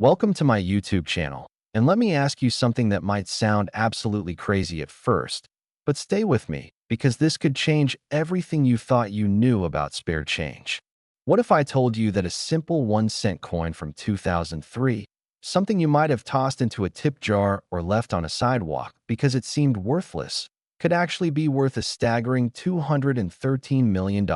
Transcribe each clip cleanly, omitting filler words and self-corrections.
Welcome to my YouTube channel, and let me ask you something that might sound absolutely crazy at first, but stay with me because this could change everything you thought you knew about spare change. What if I told you that a simple 1-cent coin from 2003, something you might have tossed into a tip jar or left on a sidewalk because it seemed worthless, could actually be worth a staggering $213 million?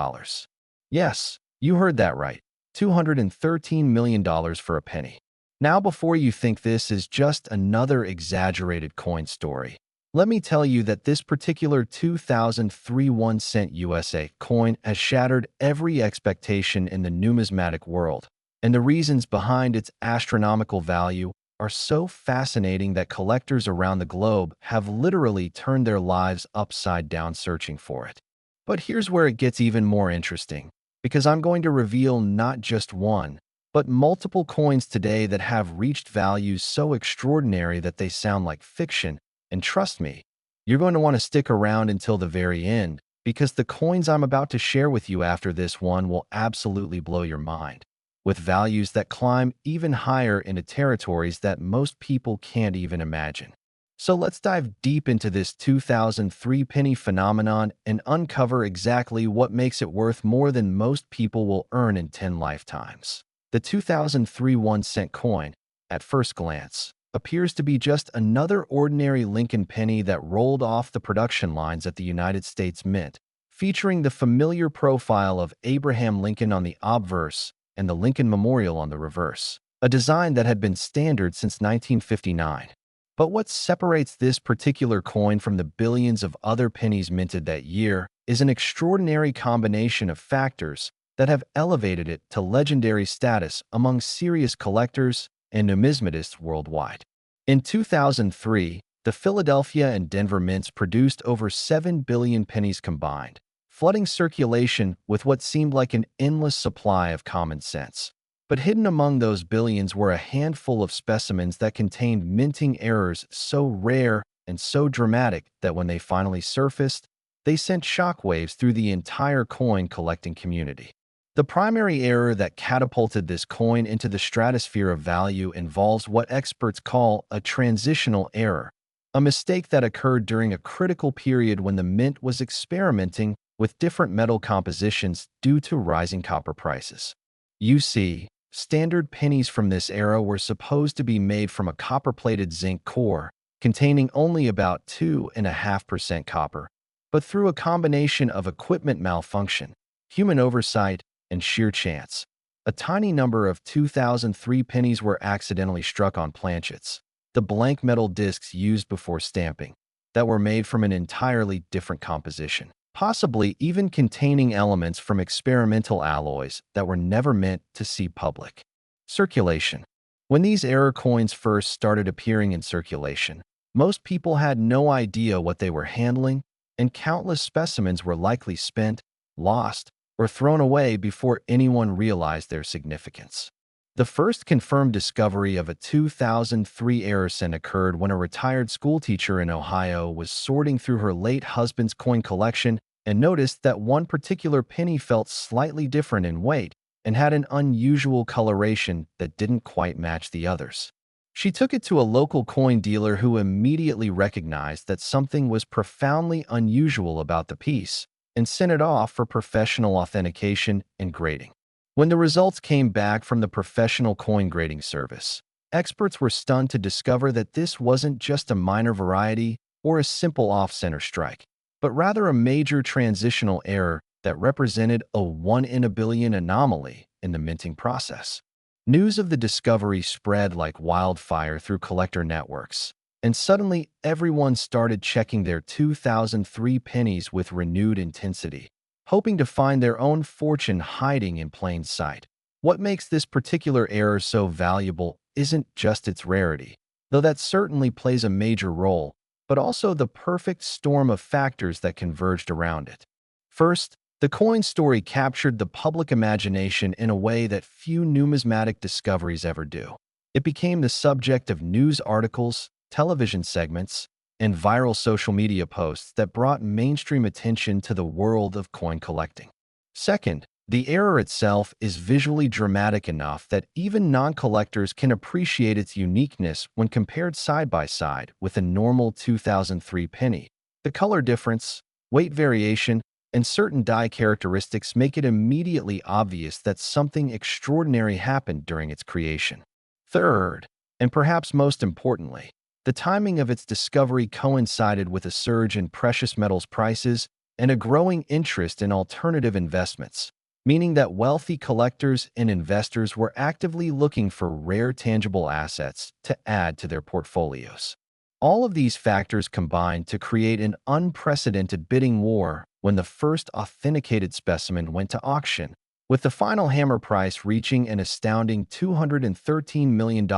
Yes, you heard that right. $213 million for a penny. Now, before you think this is just another exaggerated coin story, let me tell you that this particular 2003 1-cent USA coin has shattered every expectation in the numismatic world, and the reasons behind its astronomical value are so fascinating that collectors around the globe have literally turned their lives upside down searching for it. But here's where it gets even more interesting, because I'm going to reveal not just one, but multiple coins today that have reached values so extraordinary that they sound like fiction. And trust me, you're going to want to stick around until the very end, because the coins I'm about to share with you after this one will absolutely blow your mind, with values that climb even higher into territories that most people can't even imagine. So let's dive deep into this 2003 penny phenomenon and uncover exactly what makes it worth more than most people will earn in 10 lifetimes. The 2003 1-cent coin, at first glance, appears to be just another ordinary Lincoln penny that rolled off the production lines at the United States Mint, featuring the familiar profile of Abraham Lincoln on the obverse and the Lincoln Memorial on the reverse, a design that had been standard since 1959. But what separates this particular coin from the billions of other pennies minted that year is an extraordinary combination of factors that have elevated it to legendary status among serious collectors and numismatists worldwide. In 2003, the Philadelphia and Denver mints produced over 7 billion pennies combined, flooding circulation with what seemed like an endless supply of common sense. But hidden among those billions were a handful of specimens that contained minting errors so rare and so dramatic that when they finally surfaced, they sent shockwaves through the entire coin collecting community. The primary error that catapulted this coin into the stratosphere of value involves what experts call a transitional error, a mistake that occurred during a critical period when the mint was experimenting with different metal compositions due to rising copper prices. You see, standard pennies from this era were supposed to be made from a copper-plated zinc core containing only about 2.5% copper, but through a combination of equipment malfunction, human oversight, and sheer chance, a tiny number of 2003 pennies were accidentally struck on planchets, the blank metal discs used before stamping, that were made from an entirely different composition, possibly even containing elements from experimental alloys that were never meant to see public circulation. When these error coins first started appearing in circulation, most people had no idea what they were handling, and countless specimens were likely spent, lost, or thrown away before anyone realized their significance. The first confirmed discovery of a 2003 error cent occurred when a retired schoolteacher in Ohio was sorting through her late husband's coin collection and noticed that one particular penny felt slightly different in weight and had an unusual coloration that didn't quite match the others. She took it to a local coin dealer who immediately recognized that something was profoundly unusual about the piece and sent it off for professional authentication and grading. When the results came back from the professional coin grading service, experts were stunned to discover that this wasn't just a minor variety or a simple off-center strike, but rather a major transitional error that represented a 1 in a billion anomaly in the minting process. News of the discovery spread like wildfire through collector networks, and suddenly everyone started checking their 2003 pennies with renewed intensity, hoping to find their own fortune hiding in plain sight. What makes this particular error so valuable isn't just its rarity, though that certainly plays a major role, but also the perfect storm of factors that converged around it. First, the coin story captured the public imagination in a way that few numismatic discoveries ever do. It became the subject of news articles, television segments, and viral social media posts that brought mainstream attention to the world of coin collecting. Second, The error itself is visually dramatic enough that even non-collectors can appreciate its uniqueness when compared side by side with a normal 2003 penny. The color difference, weight variation, and certain die characteristics make it immediately obvious that something extraordinary happened during its creation. Third, and perhaps most importantly, the timing of its discovery coincided with a surge in precious metals prices and a growing interest in alternative investments, meaning that wealthy collectors and investors were actively looking for rare tangible assets to add to their portfolios. All of these factors combined to create an unprecedented bidding war when the first authenticated specimen went to auction, with the final hammer price reaching an astounding $213 million,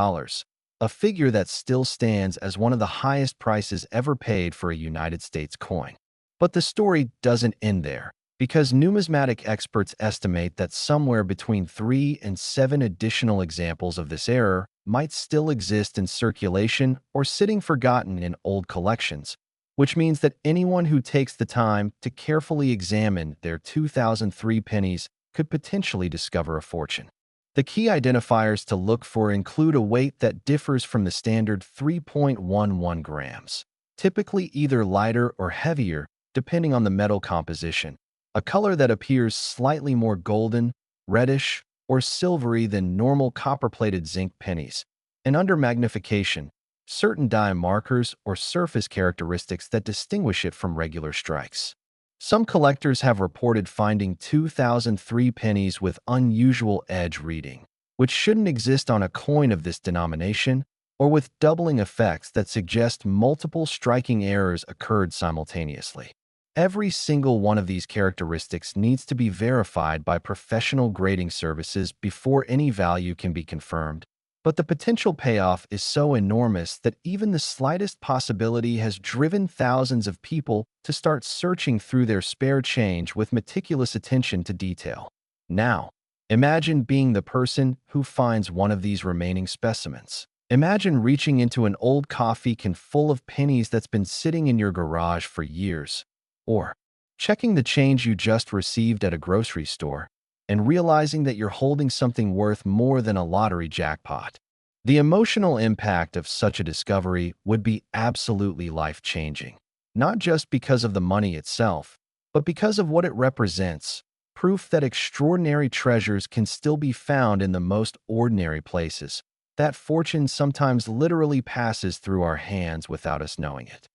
a figure that still stands as one of the highest prices ever paid for a United States coin. But the story doesn't end there, because numismatic experts estimate that somewhere between 3 and 7 additional examples of this error might still exist in circulation or sitting forgotten in old collections, which means that anyone who takes the time to carefully examine their 2003 pennies could potentially discover a fortune. The key identifiers to look for include a weight that differs from the standard 3.11 grams, typically either lighter or heavier depending on the metal composition, a color that appears slightly more golden, reddish, or silvery than normal copper-plated zinc pennies, and under magnification, certain die markers or surface characteristics that distinguish it from regular strikes. Some collectors have reported finding 2003 pennies with unusual edge reading, which shouldn't exist on a coin of this denomination, or with doubling effects that suggest multiple striking errors occurred simultaneously. Every single one of these characteristics needs to be verified by professional grading services before any value can be confirmed, but the potential payoff is so enormous that even the slightest possibility has driven thousands of people to start searching through their spare change with meticulous attention to detail. Now, imagine being the person who finds one of these remaining specimens. Imagine reaching into an old coffee can full of pennies that's been sitting in your garage for years, or checking the change you just received at a grocery store and realizing that you're holding something worth more than a lottery jackpot. The emotional impact of such a discovery would be absolutely life-changing, not just because of the money itself, but because of what it represents, proof that extraordinary treasures can still be found in the most ordinary places, that fortune sometimes literally passes through our hands without us knowing it.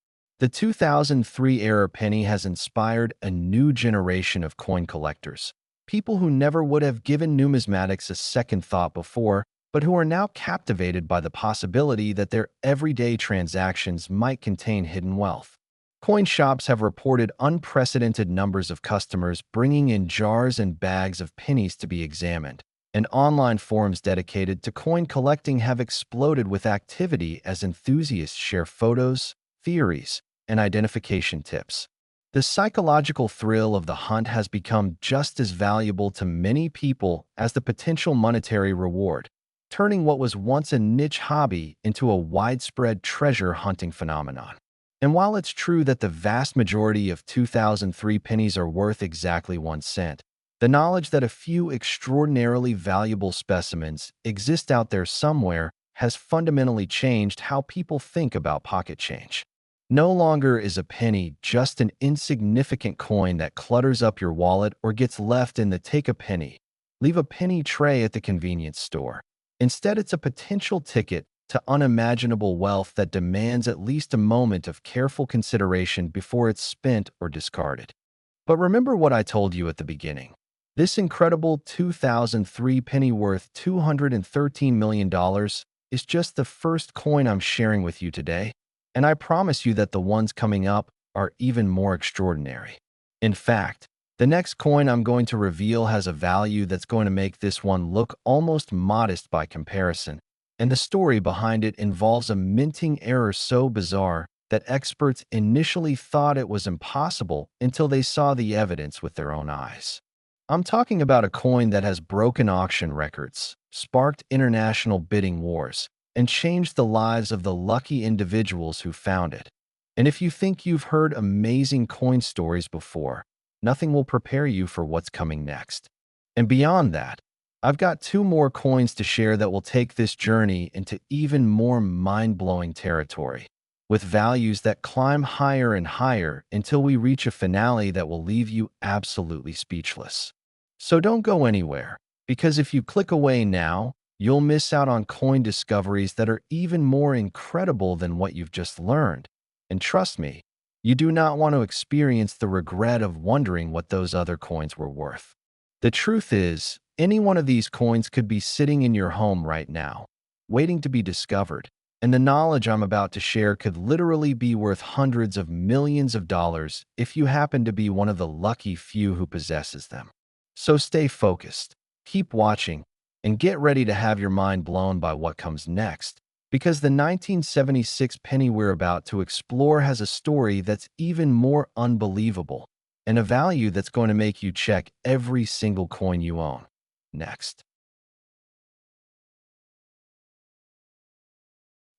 The 2003 era penny has inspired a new generation of coin collectors, people who never would have given numismatics a second thought before, but who are now captivated by the possibility that their everyday transactions might contain hidden wealth. Coin shops have reported unprecedented numbers of customers bringing in jars and bags of pennies to be examined, and online forums dedicated to coin collecting have exploded with activity as enthusiasts share photos, theories, and identification tips. The psychological thrill of the hunt has become just as valuable to many people as the potential monetary reward, turning what was once a niche hobby into a widespread treasure hunting phenomenon. And while it's true that the vast majority of 2003 pennies are worth exactly 1 cent, the knowledge that a few extraordinarily valuable specimens exist out there somewhere has fundamentally changed how people think about pocket change. No longer is a penny just an insignificant coin that clutters up your wallet or gets left in the take a penny, leave a penny tray at the convenience store. Instead, it's a potential ticket to unimaginable wealth that demands at least a moment of careful consideration before it's spent or discarded. But remember what I told you at the beginning. This incredible 2003 penny worth $213 million is just the first coin I'm sharing with you today. And I promise you that the ones coming up are even more extraordinary. In fact, the next coin I'm going to reveal has a value that's going to make this one look almost modest by comparison, and the story behind it involves a minting error so bizarre that experts initially thought it was impossible until they saw the evidence with their own eyes. I'm talking about a coin that has broken auction records, sparked international bidding wars, and changed the lives of the lucky individuals who found it. And if you think you've heard amazing coin stories before, nothing will prepare you for what's coming next. And beyond that, I've got two more coins to share that will take this journey into even more mind-blowing territory, with values that climb higher and higher until we reach a finale that will leave you absolutely speechless. So don't go anywhere, because if you click away now, you'll miss out on coin discoveries that are even more incredible than what you've just learned. And trust me, you do not want to experience the regret of wondering what those other coins were worth. The truth is, any one of these coins could be sitting in your home right now, waiting to be discovered, and the knowledge I'm about to share could literally be worth hundreds of millions of dollars if you happen to be one of the lucky few who possesses them. So stay focused, keep watching, and get ready to have your mind blown by what comes next, because the 1976 penny we're about to explore has a story that's even more unbelievable and a value that's going to make you check every single coin you own. Next.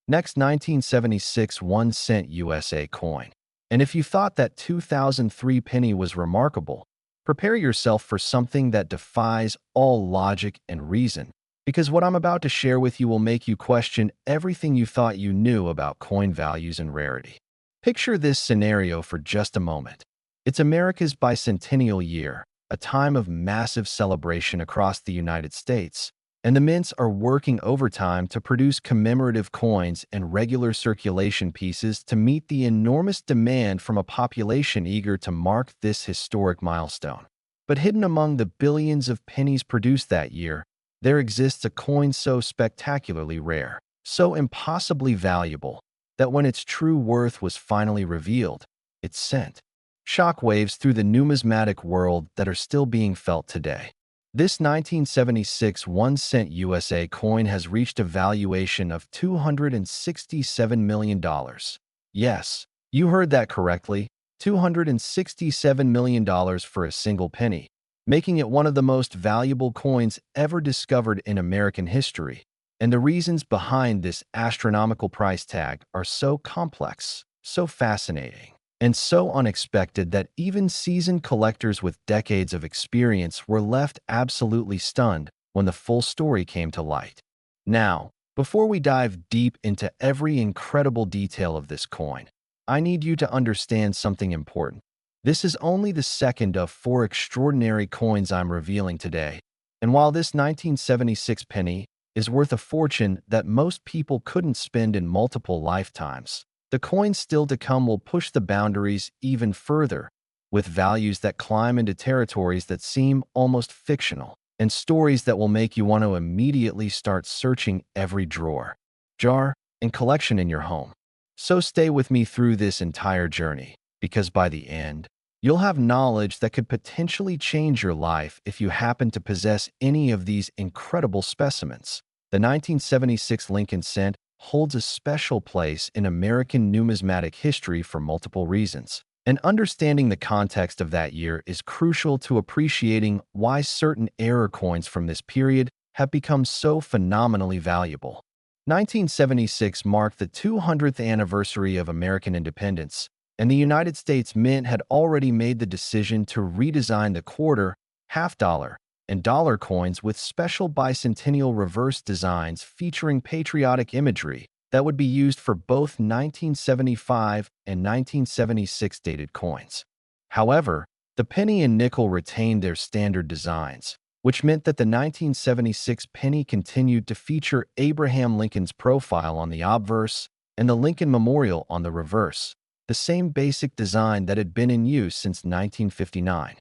Next, 1976 1 cent USA coin. And if you thought that 2003 penny was remarkable, prepare yourself for something that defies all logic and reason, because what I'm about to share with you will make you question everything you thought you knew about coin values and rarity. Picture this scenario for just a moment. It's America's bicentennial year, a time of massive celebration across the United States, and the mints are working overtime to produce commemorative coins and regular circulation pieces to meet the enormous demand from a population eager to mark this historic milestone. But hidden among the billions of pennies produced that year, there exists a coin so spectacularly rare, so impossibly valuable, that when its true worth was finally revealed, it sent shockwaves through the numismatic world that are still being felt today. This 1976 1 cent USA coin has reached a valuation of $267 million. Yes, you heard that correctly, $267 million for a single penny, making it one of the most valuable coins ever discovered in American history. And the reasons behind this astronomical price tag are so complex, so fascinating, and so unexpected that even seasoned collectors with decades of experience were left absolutely stunned when the full story came to light. Now, before we dive deep into every incredible detail of this coin, I need you to understand something important. This is only the second of four extraordinary coins I'm revealing today, and while this 1976 penny is worth a fortune that most people couldn't spend in multiple lifetimes, the coins still to come will push the boundaries even further, with values that climb into territories that seem almost fictional, and stories that will make you want to immediately start searching every drawer, jar, and collection in your home. So stay with me through this entire journey, because by the end, you'll have knowledge that could potentially change your life if you happen to possess any of these incredible specimens. The 1976 Lincoln cent holds a special place in American numismatic history for multiple reasons, and understanding the context of that year is crucial to appreciating why certain error coins from this period have become so phenomenally valuable. 1976 marked the 200th anniversary of American independence, and the United States Mint had already made the decision to redesign the quarter, half dollar, and dollar coins with special bicentennial reverse designs featuring patriotic imagery that would be used for both 1975 and 1976 dated coins. However, the penny and nickel retained their standard designs, which meant that the 1976 penny continued to feature Abraham Lincoln's profile on the obverse and the Lincoln Memorial on the reverse, the same basic design that had been in use since 1959.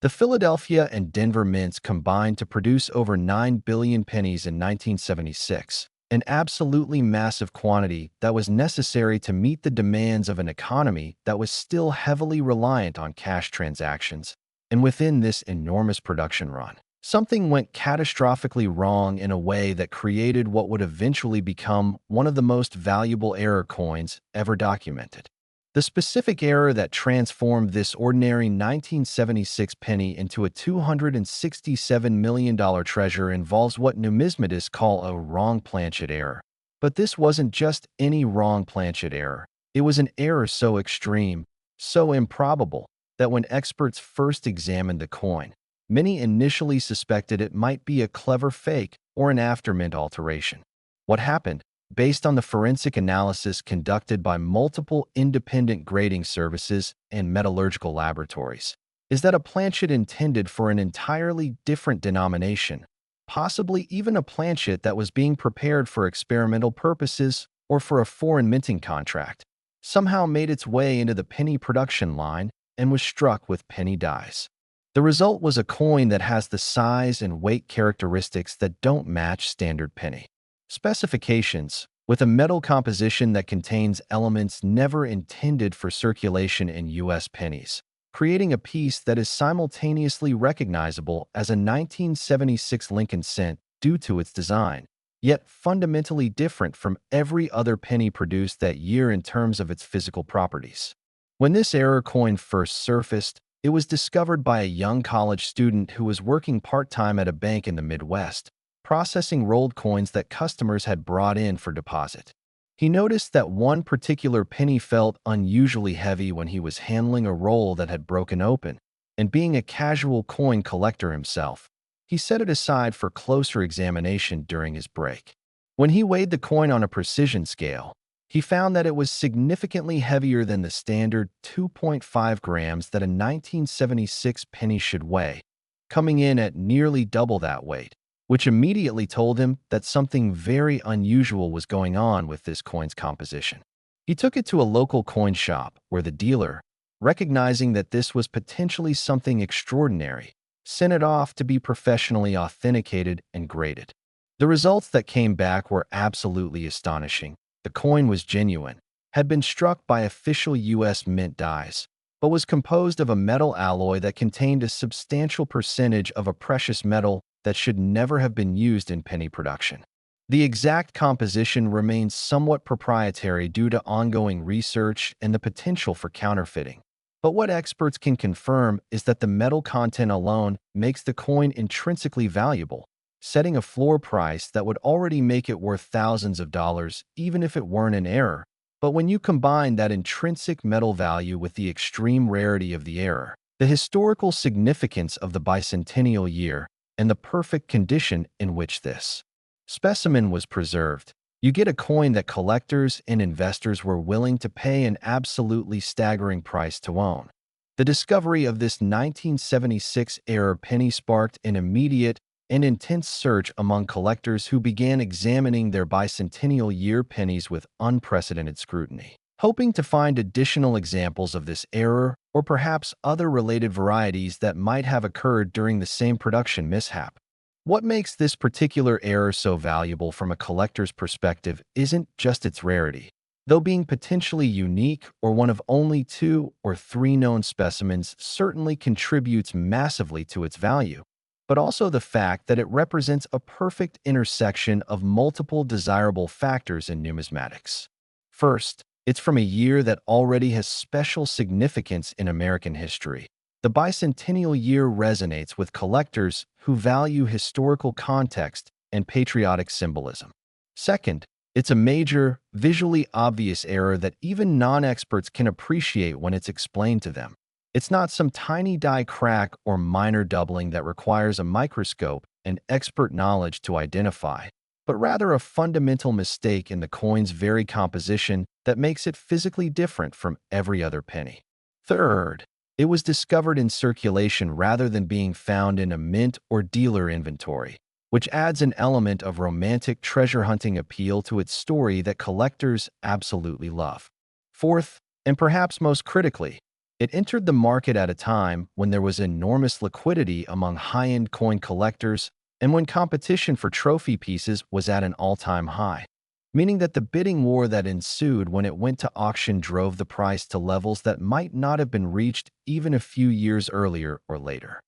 The Philadelphia and Denver mints combined to produce over 9 billion pennies in 1976, an absolutely massive quantity that was necessary to meet the demands of an economy that was still heavily reliant on cash transactions. And within this enormous production run, something went catastrophically wrong in a way that created what would eventually become one of the most valuable error coins ever documented. The specific error that transformed this ordinary 1976 penny into a $267 million treasure involves what numismatists call a wrong planchet error. But this wasn't just any wrong planchet error. It was an error so extreme, so improbable, that when experts first examined the coin, Many initially suspected it might be a clever fake or an aftermint alteration. What happened, based on the forensic analysis conducted by multiple independent grading services and metallurgical laboratories, is that a planchet intended for an entirely different denomination, possibly even a planchet that was being prepared for experimental purposes or for a foreign minting contract, somehow made its way into the penny production line and was struck with penny dies. The result was a coin that has the size and weight characteristics that don't match standard penny specifications, with a metal composition that contains elements never intended for circulation in U.S. pennies, creating a piece that is simultaneously recognizable as a 1976 Lincoln cent due to its design, yet fundamentally different from every other penny produced that year in terms of its physical properties. When this error coin first surfaced, it was discovered by a young college student who was working part-time at a bank in the Midwest, processing rolled coins that customers had brought in for deposit. He noticed that one particular penny felt unusually heavy when he was handling a roll that had broken open, and being a casual coin collector himself, he set it aside for closer examination during his break. When he weighed the coin on a precision scale, he found that it was significantly heavier than the standard 2.5 grams that a 1976 penny should weigh, coming in at nearly double that weight, which immediately told him that something very unusual was going on with this coin's composition. He took it to a local coin shop where the dealer, recognizing that this was potentially something extraordinary, sent it off to be professionally authenticated and graded. The results that came back were absolutely astonishing. The coin was genuine, had been struck by official U.S. mint dies, but was composed of a metal alloy that contained a substantial percentage of a precious metal that should never have been used in penny production. The exact composition remains somewhat proprietary due to ongoing research and the potential for counterfeiting. But what experts can confirm is that the metal content alone makes the coin intrinsically valuable, setting a floor price that would already make it worth thousands of dollars even if it weren't an error. But when you combine that intrinsic metal value with the extreme rarity of the error, the historical significance of the bicentennial year, and the perfect condition in which this specimen was preserved, you get a coin that collectors and investors were willing to pay an absolutely staggering price to own. The discovery of this 1976 era penny sparked an immediate and intense search among collectors who began examining their bicentennial year pennies with unprecedented scrutiny, hoping to find additional examples of this error or perhaps other related varieties that might have occurred during the same production mishap. What makes this particular error so valuable from a collector's perspective isn't just its rarity, though being potentially unique or one of only 2 or 3 known specimens certainly contributes massively to its value, but also the fact that it represents a perfect intersection of multiple desirable factors in numismatics. First, it's from a year that already has special significance in American history. The bicentennial year resonates with collectors who value historical context and patriotic symbolism. Second, it's a major, visually obvious error that even non-experts can appreciate when it's explained to them. It's not some tiny die crack or minor doubling that requires a microscope and expert knowledge to identify, but rather a fundamental mistake in the coin's very composition that makes it physically different from every other penny. Third, it was discovered in circulation rather than being found in a mint or dealer inventory, which adds an element of romantic treasure hunting appeal to its story that collectors absolutely love. Fourth, and perhaps most critically, it entered the market at a time when there was enormous liquidity among high-end coin collectors and when competition for trophy pieces was at an all-time high, meaning that the bidding war that ensued when it went to auction drove the price to levels that might not have been reached even a few years earlier or later.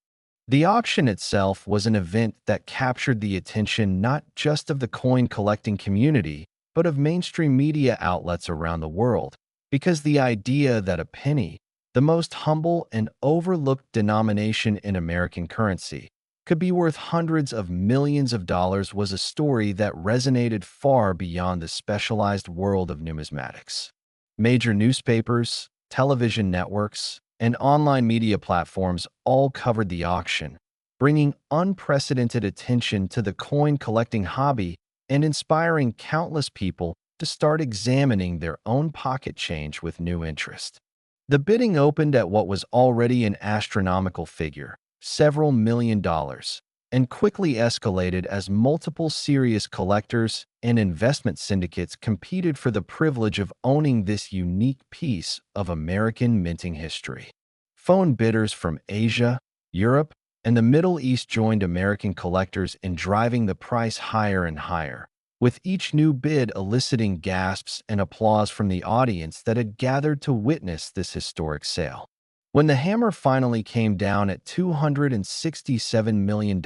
The auction itself was an event that captured the attention not just of the coin collecting community, but of mainstream media outlets around the world, because the idea that a penny, the most humble and overlooked denomination in American currency, could be worth hundreds of millions of dollars was a story that resonated far beyond the specialized world of numismatics. Major newspapers, television networks, and online media platforms all covered the auction, bringing unprecedented attention to the coin collecting hobby and inspiring countless people to start examining their own pocket change with new interest. The bidding opened at what was already an astronomical figure, several $1 million, and quickly escalated as multiple serious collectors and investment syndicates competed for the privilege of owning this unique piece of American minting history. Phone bidders from Asia, Europe, and the Middle East joined American collectors in driving the price higher and higher, with each new bid eliciting gasps and applause from the audience that had gathered to witness this historic sale. When the hammer finally came down at $267 million,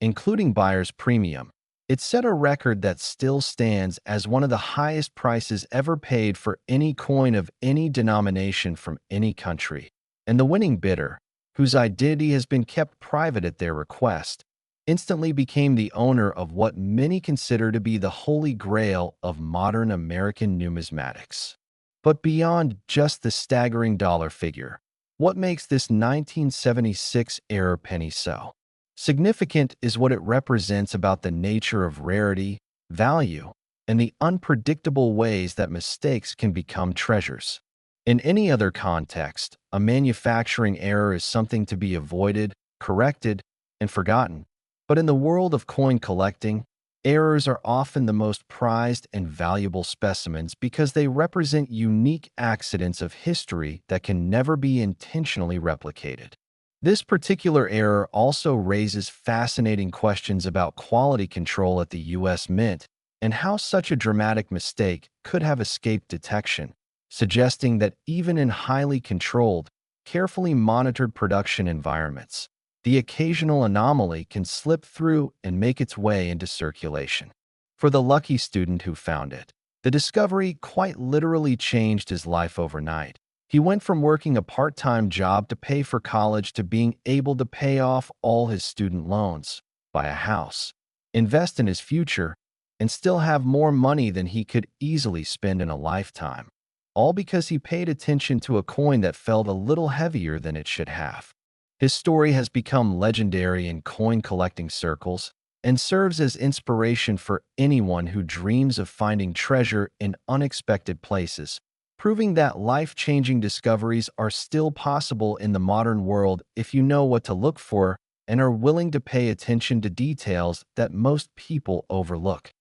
including buyer's premium, it set a record that still stands as one of the highest prices ever paid for any coin of any denomination from any country. And the winning bidder, whose identity has been kept private at their request, instantly became the owner of what many consider to be the holy grail of modern American numismatics. But beyond just the staggering dollar figure, what makes this 1976 era penny so significant is what it represents about the nature of rarity, value, and the unpredictable ways that mistakes can become treasures. In any other context, a manufacturing error is something to be avoided, corrected, and forgotten. But in the world of coin collecting, errors are often the most prized and valuable specimens because they represent unique accidents of history that can never be intentionally replicated. This particular error also raises fascinating questions about quality control at the U.S. Mint and how such a dramatic mistake could have escaped detection, suggesting that even in highly controlled, carefully monitored production environments, the occasional anomaly can slip through and make its way into circulation. For the lucky student who found it, the discovery quite literally changed his life overnight. He went from working a part-time job to pay for college to being able to pay off all his student loans, buy a house, invest in his future, and still have more money than he could easily spend in a lifetime, all because he paid attention to a coin that felt a little heavier than it should have. His story has become legendary in coin collecting circles and serves as inspiration for anyone who dreams of finding treasure in unexpected places, proving that life-changing discoveries are still possible in the modern world if you know what to look for and are willing to pay attention to details that most people overlook.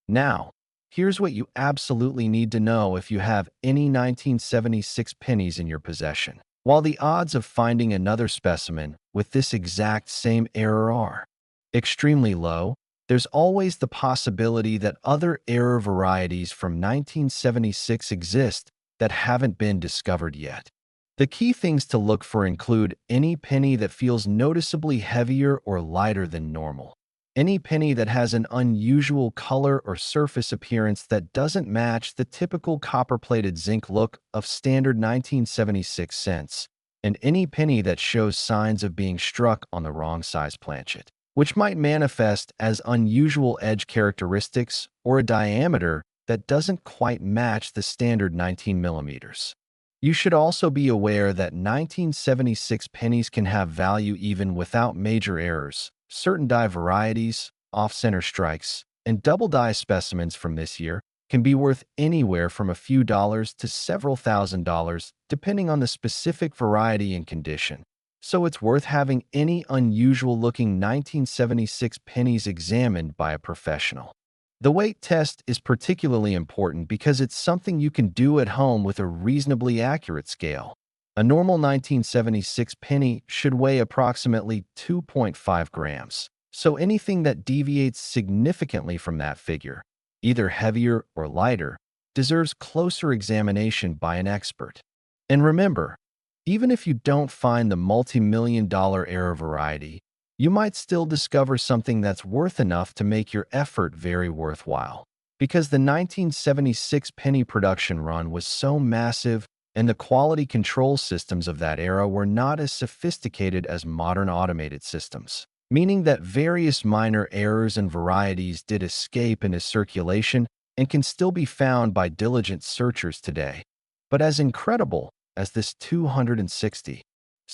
Now, here's what you absolutely need to know if you have any 1976 pennies in your possession. While the odds of finding another specimen with this exact same error are extremely low, there's always the possibility that other error varieties from 1976 exist that haven't been discovered yet. The key things to look for include any penny that feels noticeably heavier or lighter than normal, any penny that has an unusual color or surface appearance that doesn't match the typical copper-plated zinc look of standard 1976 cents, and any penny that shows signs of being struck on the wrong size planchet, which might manifest as unusual edge characteristics or a diameter that doesn't quite match the standard 19 millimeters. You should also be aware that 1976 pennies can have value even without major errors. Certain die varieties, off-center strikes, and double die specimens from this year can be worth anywhere from a few dollars to several $1,000s, depending on the specific variety and condition. So it's worth having any unusual-looking 1976 pennies examined by a professional. The weight test is particularly important because it's something you can do at home with a reasonably accurate scale. A normal 1976 penny should weigh approximately 2.5 grams, so anything that deviates significantly from that figure, either heavier or lighter, deserves closer examination by an expert. And remember, even if you don't find the multi-million-dollar error variety, you might still discover something that's worth enough to make your effort very worthwhile. Because the 1976 penny production run was so massive, and the quality control systems of that era were not as sophisticated as modern automated systems, meaning that various minor errors and varieties did escape into circulation and can still be found by diligent searchers today. But as incredible as this 267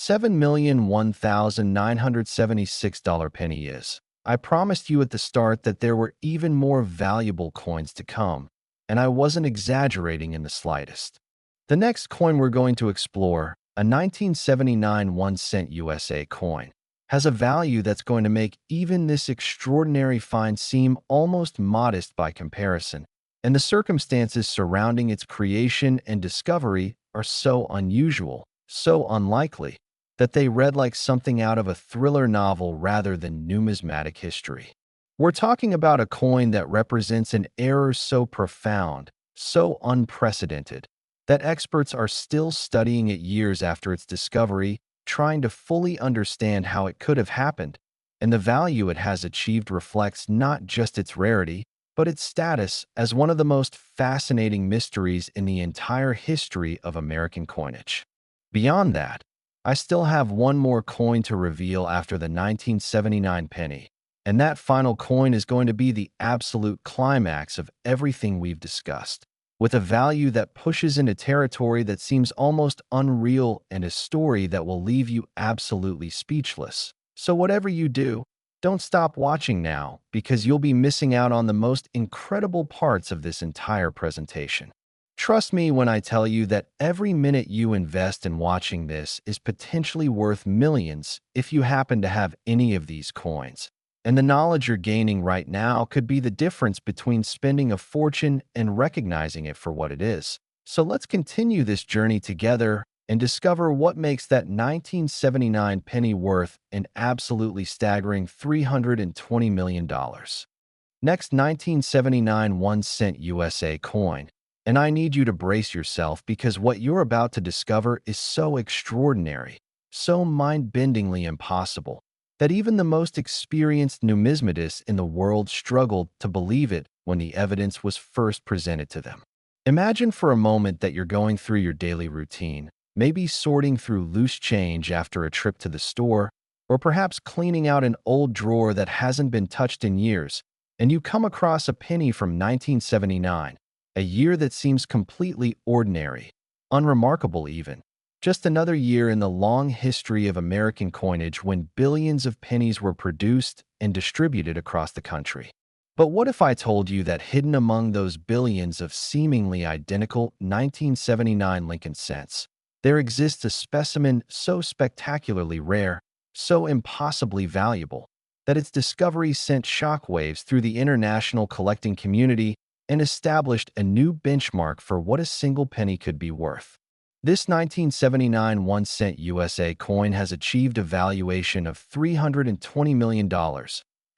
$7,001,976 penny is. I promised you at the start that there were even more valuable coins to come, and I wasn't exaggerating in the slightest. The next coin we're going to explore, a 1979 1-cent USA coin, has a value that's going to make even this extraordinary find seem almost modest by comparison, and the circumstances surrounding its creation and discovery are so unusual, so unlikely, that they read like something out of a thriller novel rather than numismatic history. We're talking about a coin that represents an error so profound, so unprecedented, that experts are still studying it years after its discovery, trying to fully understand how it could have happened, and the value it has achieved reflects not just its rarity, but its status as one of the most fascinating mysteries in the entire history of American coinage. Beyond that, I still have one more coin to reveal after the 1979 penny, and that final coin is going to be the absolute climax of everything we've discussed, with a value that pushes into territory that seems almost unreal and a story that will leave you absolutely speechless. So whatever you do, don't stop watching now, because you'll be missing out on the most incredible parts of this entire presentation. Trust me when I tell you that every minute you invest in watching this is potentially worth millions if you happen to have any of these coins. And the knowledge you're gaining right now could be the difference between spending a fortune and recognizing it for what it is. So let's continue this journey together and discover what makes that 1979 penny worth an absolutely staggering $320 million. Next, 1979 1-cent USA coin. And I need you to brace yourself, because what you're about to discover is so extraordinary, so mind-bendingly impossible, that even the most experienced numismatists in the world struggled to believe it when the evidence was first presented to them. Imagine for a moment that you're going through your daily routine, maybe sorting through loose change after a trip to the store, or perhaps cleaning out an old drawer that hasn't been touched in years, and you come across a penny from 1979, a year that seems completely ordinary, unremarkable even. Just another year in the long history of American coinage when billions of pennies were produced and distributed across the country. But what if I told you that hidden among those billions of seemingly identical 1979 Lincoln cents, there exists a specimen so spectacularly rare, so impossibly valuable, that its discovery sent shockwaves through the international collecting community and established a new benchmark for what a single penny could be worth. This 1979 1-cent USA coin has achieved a valuation of $320 million,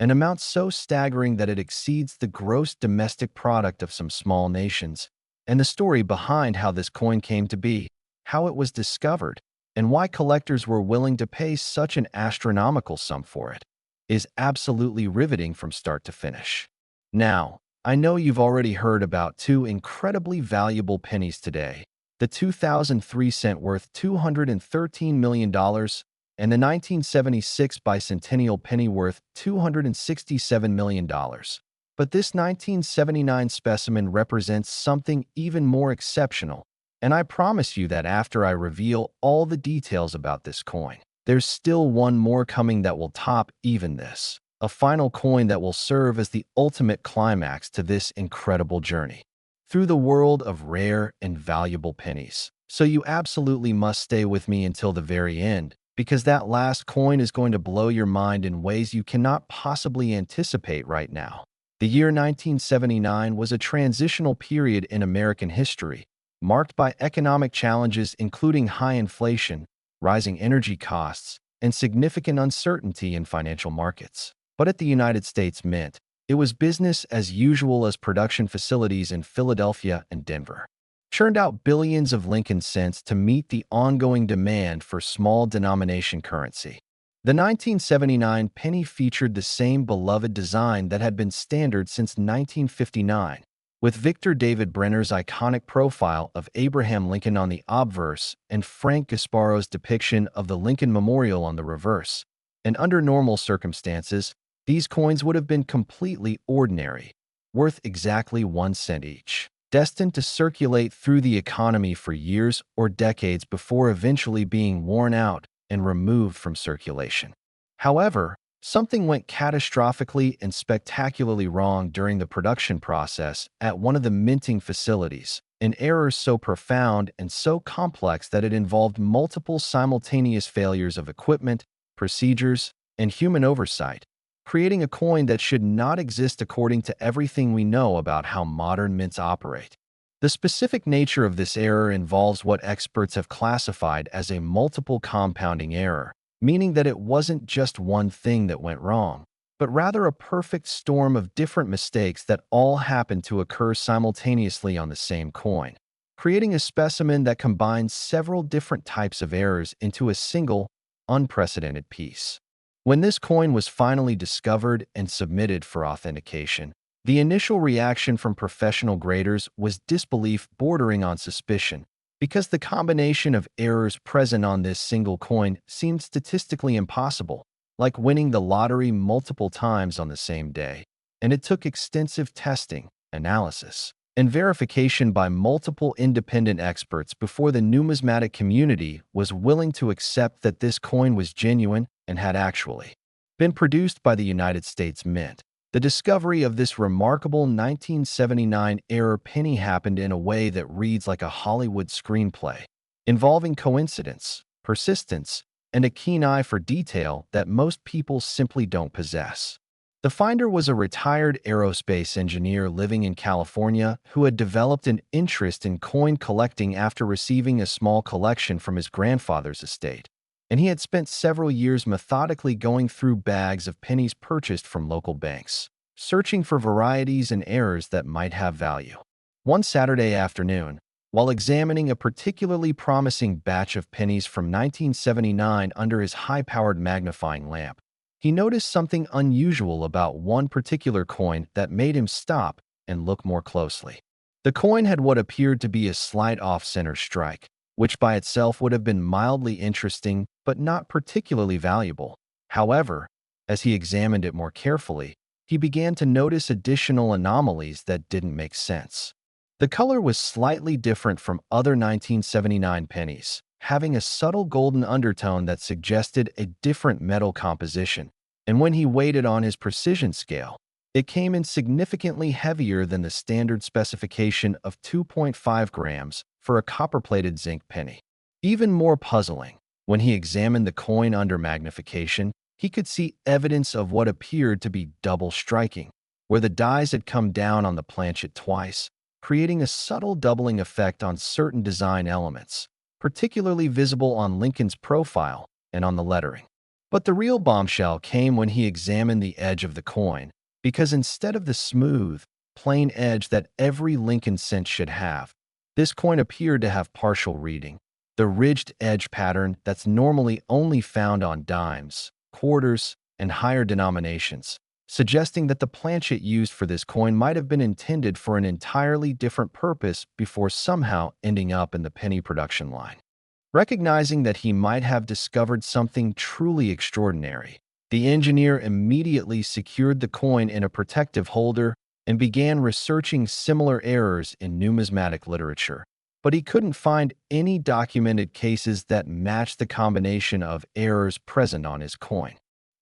an amount so staggering that it exceeds the gross domestic product of some small nations. And the story behind how this coin came to be, how it was discovered, and why collectors were willing to pay such an astronomical sum for it, is absolutely riveting from start to finish. Now, I know you've already heard about two incredibly valuable pennies today, the 2003 cent worth $213 million and the 1976 bicentennial penny worth $267 million. But this 1979 specimen represents something even more exceptional, and I promise you that after I reveal all the details about this coin, there's still one more coming that will top even this. A final coin that will serve as the ultimate climax to this incredible journey through the world of rare and valuable pennies. So you absolutely must stay with me until the very end, because that last coin is going to blow your mind in ways you cannot possibly anticipate right now. The year 1979 was a transitional period in American history, marked by economic challenges including high inflation, rising energy costs, and significant uncertainty in financial markets. But at the United States Mint, it was business as usual as production facilities in Philadelphia and Denver churned out billions of Lincoln cents to meet the ongoing demand for small denomination currency. The 1979 penny featured the same beloved design that had been standard since 1959, with Victor David Brenner's iconic profile of Abraham Lincoln on the obverse and Frank Gasparo's depiction of the Lincoln Memorial on the reverse. And under normal circumstances, these coins would have been completely ordinary, worth exactly 1 cent each, destined to circulate through the economy for years or decades before eventually being worn out and removed from circulation. However, something went catastrophically and spectacularly wrong during the production process at one of the minting facilities, an error so profound and so complex that it involved multiple simultaneous failures of equipment, procedures, and human oversight, creating a coin that should not exist according to everything we know about how modern mints operate. The specific nature of this error involves what experts have classified as a multiple compounding error, meaning that it wasn't just one thing that went wrong, but rather a perfect storm of different mistakes that all happened to occur simultaneously on the same coin, creating a specimen that combines several different types of errors into a single, unprecedented piece. When this coin was finally discovered and submitted for authentication, the initial reaction from professional graders was disbelief bordering on suspicion, because the combination of errors present on this single coin seemed statistically impossible, like winning the lottery multiple times on the same day. And it took extensive testing, analysis, and verification by multiple independent experts before the numismatic community was willing to accept that this coin was genuine and had actually been produced by the United States Mint. The discovery of this remarkable 1979 error penny happened in a way that reads like a Hollywood screenplay, involving coincidence, persistence, and a keen eye for detail that most people simply don't possess. The finder was a retired aerospace engineer living in California who had developed an interest in coin collecting after receiving a small collection from his grandfather's estate, and he had spent several years methodically going through bags of pennies purchased from local banks, searching for varieties and errors that might have value. One Saturday afternoon, while examining a particularly promising batch of pennies from 1979 under his high-powered magnifying lamp, he noticed something unusual about one particular coin that made him stop and look more closely. The coin had what appeared to be a slight off-center strike, which by itself would have been mildly interesting but not particularly valuable. However, as he examined it more carefully, he began to notice additional anomalies that didn't make sense. The color was slightly different from other 1979 pennies, having a subtle golden undertone that suggested a different metal composition, and when he weighed it on his precision scale, it came in significantly heavier than the standard specification of 2.5 grams for a copper-plated zinc penny. Even more puzzling, when he examined the coin under magnification, he could see evidence of what appeared to be double striking, where the dies had come down on the planchet twice, creating a subtle doubling effect on certain design elements, particularly visible on Lincoln's profile and on the lettering. But the real bombshell came when he examined the edge of the coin, because instead of the smooth, plain edge that every Lincoln cent should have, this coin appeared to have partial reading, the ridged edge pattern that's normally only found on dimes, quarters, and higher denominations, suggesting that the planchet used for this coin might have been intended for an entirely different purpose before somehow ending up in the penny production line. Recognizing that he might have discovered something truly extraordinary, the engineer immediately secured the coin in a protective holder and began researching similar errors in numismatic literature. But he couldn't find any documented cases that matched the combination of errors present on his coin.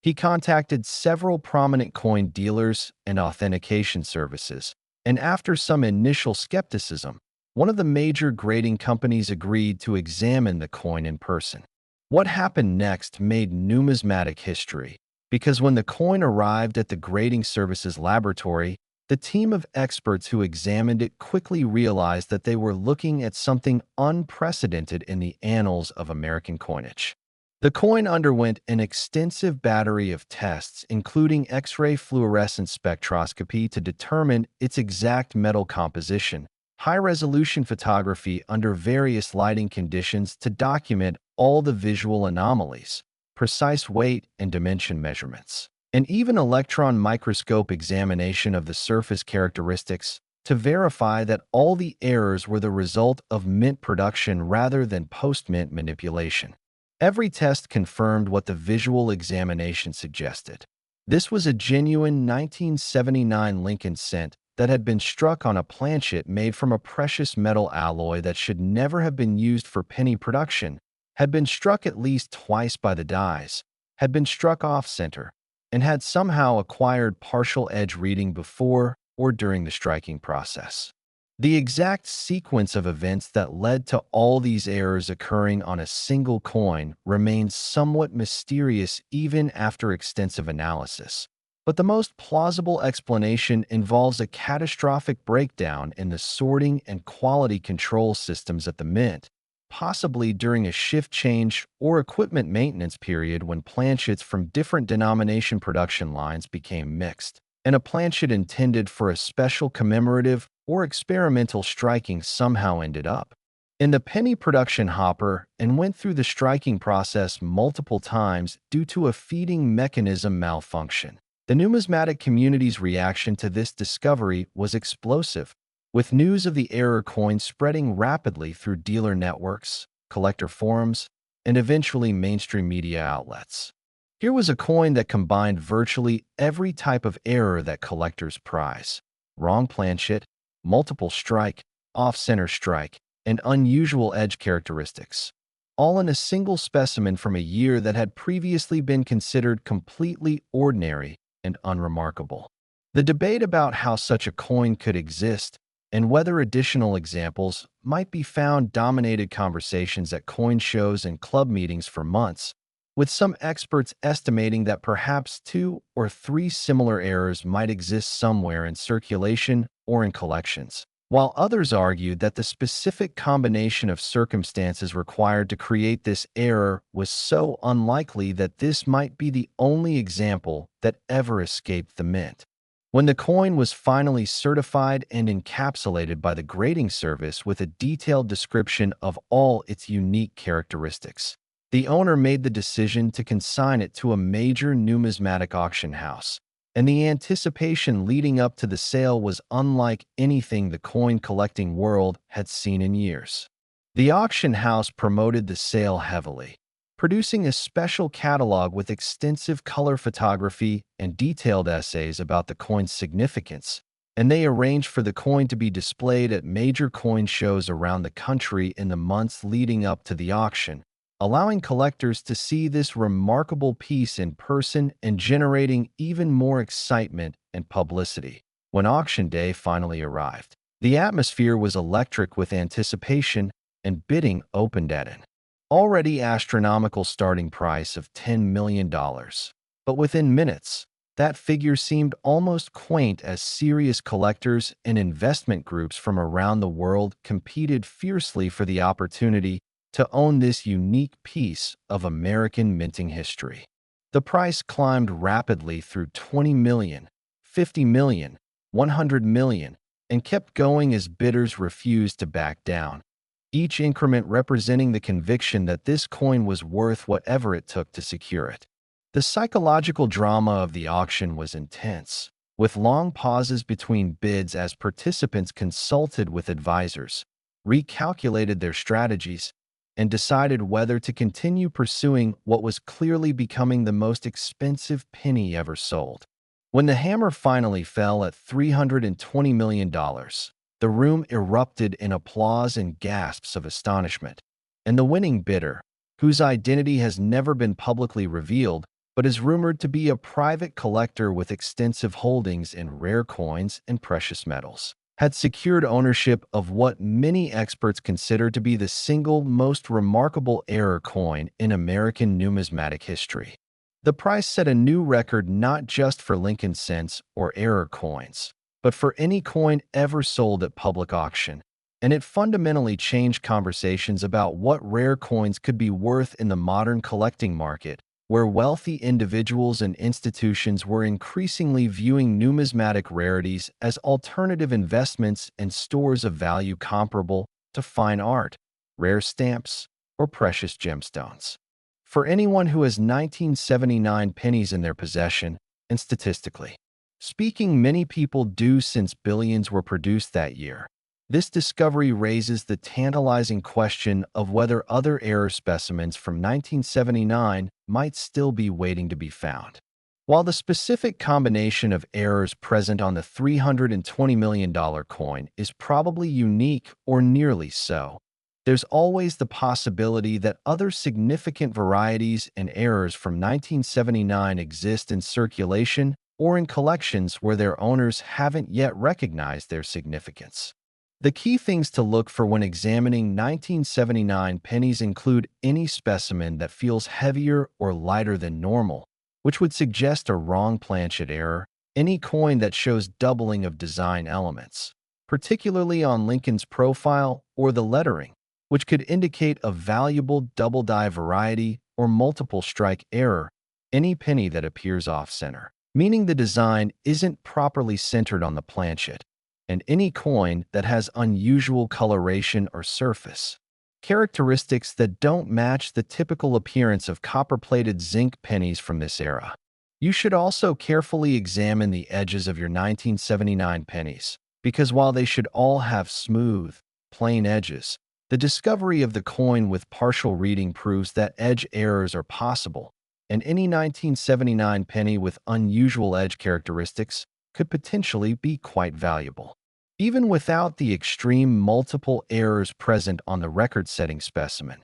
He contacted several prominent coin dealers and authentication services, and after some initial skepticism, one of the major grading companies agreed to examine the coin in person. What happened next made numismatic history, because when the coin arrived at the grading services laboratory, the team of experts who examined it quickly realized that they were looking at something unprecedented in the annals of American coinage. The coin underwent an extensive battery of tests, including X-ray fluorescence spectroscopy to determine its exact metal composition, high-resolution photography under various lighting conditions to document all the visual anomalies, precise weight and dimension measurements, and even electron microscope examination of the surface characteristics to verify that all the errors were the result of mint production rather than post-mint manipulation. Every test confirmed what the visual examination suggested. This was a genuine 1979 Lincoln cent that had been struck on a planchet made from a precious metal alloy that should never have been used for penny production, had been struck at least twice by the dies, had been struck off-center, and had somehow acquired partial edge reading before or during the striking process. The exact sequence of events that led to all these errors occurring on a single coin remains somewhat mysterious even after extensive analysis. But the most plausible explanation involves a catastrophic breakdown in the sorting and quality control systems at the mint, possibly during a shift change or equipment maintenance period when planchets from different denomination production lines became mixed, and a planchet intended for a special commemorative or experimental striking somehow ended up in the penny production hopper and went through the striking process multiple times due to a feeding mechanism malfunction. The numismatic community's reaction to this discovery was explosive, with news of the error coin spreading rapidly through dealer networks, collector forums, and eventually mainstream media outlets. Here was a coin that combined virtually every type of error that collectors prize: wrong planchet, multiple strike, off-center strike, and unusual edge characteristics, all in a single specimen from a year that had previously been considered completely ordinary and unremarkable. The debate about how such a coin could exist and whether additional examples might be found dominated conversations at coin shows and club meetings for months, with some experts estimating that perhaps 2 or 3 similar errors might exist somewhere in circulation or in collections, while others argued that the specific combination of circumstances required to create this error was so unlikely that this might be the only example that ever escaped the mint. When the coin was finally certified and encapsulated by the grading service with a detailed description of all its unique characteristics, the owner made the decision to consign it to a major numismatic auction house, and the anticipation leading up to the sale was unlike anything the coin collecting world had seen in years. The auction house promoted the sale heavily, producing a special catalog with extensive color photography and detailed essays about the coin's significance, and they arranged for the coin to be displayed at major coin shows around the country in the months leading up to the auction, allowing collectors to see this remarkable piece in person and generating even more excitement and publicity. When auction day finally arrived, the atmosphere was electric with anticipation, and bidding opened at an already astronomical starting price of $10 million. But within minutes, that figure seemed almost quaint as serious collectors and investment groups from around the world competed fiercely for the opportunity to own this unique piece of American minting history. The price climbed rapidly through 20 million, 50 million, 100 million, and kept going as bidders refused to back down, each increment representing the conviction that this coin was worth whatever it took to secure it. The psychological drama of the auction was intense, with long pauses between bids as participants consulted with advisors, recalculated their strategies, and decided whether to continue pursuing what was clearly becoming the most expensive penny ever sold. When the hammer finally fell at $320 million, the room erupted in applause and gasps of astonishment, and the winning bidder, whose identity has never been publicly revealed but is rumored to be a private collector with extensive holdings in rare coins and precious metals, had secured ownership of what many experts consider to be the single most remarkable error coin in American numismatic history. The price set a new record not just for Lincoln cents or error coins, but for any coin ever sold at public auction, and it fundamentally changed conversations about what rare coins could be worth in the modern collecting market, where wealthy individuals and institutions were increasingly viewing numismatic rarities as alternative investments and stores of value comparable to fine art, rare stamps, or precious gemstones. For anyone who has 1979 pennies in their possession, and statistically speaking, many people do since billions were produced that year, this discovery raises the tantalizing question of whether other error specimens from 1979 might still be waiting to be found. While the specific combination of errors present on the $320 million coin is probably unique or nearly so, there's always the possibility that other significant varieties and errors from 1979 exist in circulation or in collections where their owners haven't yet recognized their significance. The key things to look for when examining 1979 pennies include any specimen that feels heavier or lighter than normal, which would suggest a wrong planchet error, any coin that shows doubling of design elements, particularly on Lincoln's profile or the lettering, which could indicate a valuable double die variety or multiple strike error, any penny that appears off-center, meaning the design isn't properly centered on the planchet, and any coin that has unusual coloration or surface, characteristics that don't match the typical appearance of copper-plated zinc pennies from this era. You should also carefully examine the edges of your 1979 pennies, because while they should all have smooth, plain edges, the discovery of the coin with partial reading proves that edge errors are possible, and any 1979 penny with unusual edge characteristics could potentially be quite valuable. Even without the extreme multiple errors present on the record-setting specimen,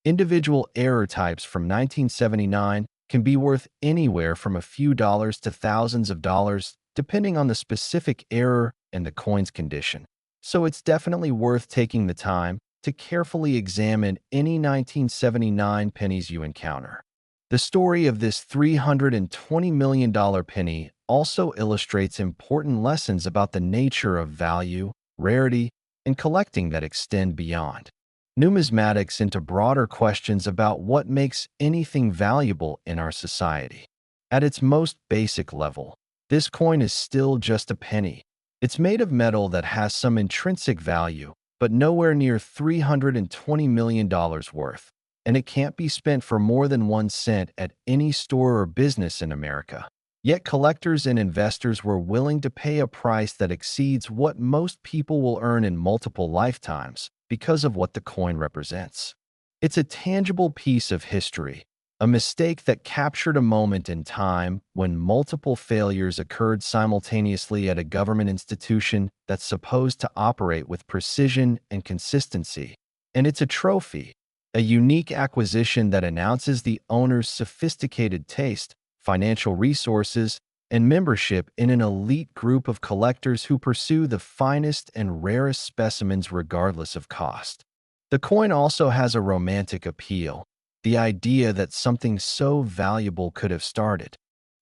individual error types from 1979 can be worth anywhere from a few dollars to thousands of dollars, depending on the specific error and the coin's condition. So it's definitely worth taking the time to carefully examine any 1979 pennies you encounter. The story of this $320 million penny also illustrates important lessons about the nature of value, rarity, and collecting that extend beyond numismatics into broader questions about what makes anything valuable in our society. At its most basic level, this coin is still just a penny. It's made of metal that has some intrinsic value, but nowhere near $320 million worth, and it can't be spent for more than 1 cent at any store or business in America. Yet collectors and investors were willing to pay a price that exceeds what most people will earn in multiple lifetimes because of what the coin represents. It's a tangible piece of history, a mistake that captured a moment in time when multiple failures occurred simultaneously at a government institution that's supposed to operate with precision and consistency. And it's a trophy, a unique acquisition that announces the owner's sophisticated taste, financial resources, and membership in an elite group of collectors who pursue the finest and rarest specimens regardless of cost. The coin also has a romantic appeal, the idea that something so valuable could have started.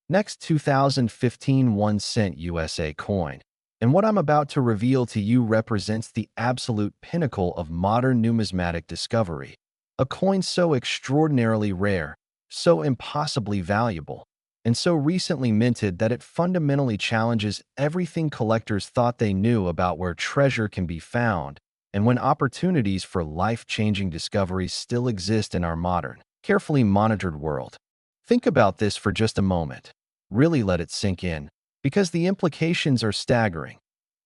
Next, 2015 1 cent USA coin. And what I'm about to reveal to you represents the absolute pinnacle of modern numismatic discovery. A coin so extraordinarily rare, so impossibly valuable, and so recently minted that it fundamentally challenges everything collectors thought they knew about where treasure can be found and when opportunities for life-changing discoveries still exist in our modern, carefully monitored world. Think about this for just a moment. Really let it sink in, because the implications are staggering.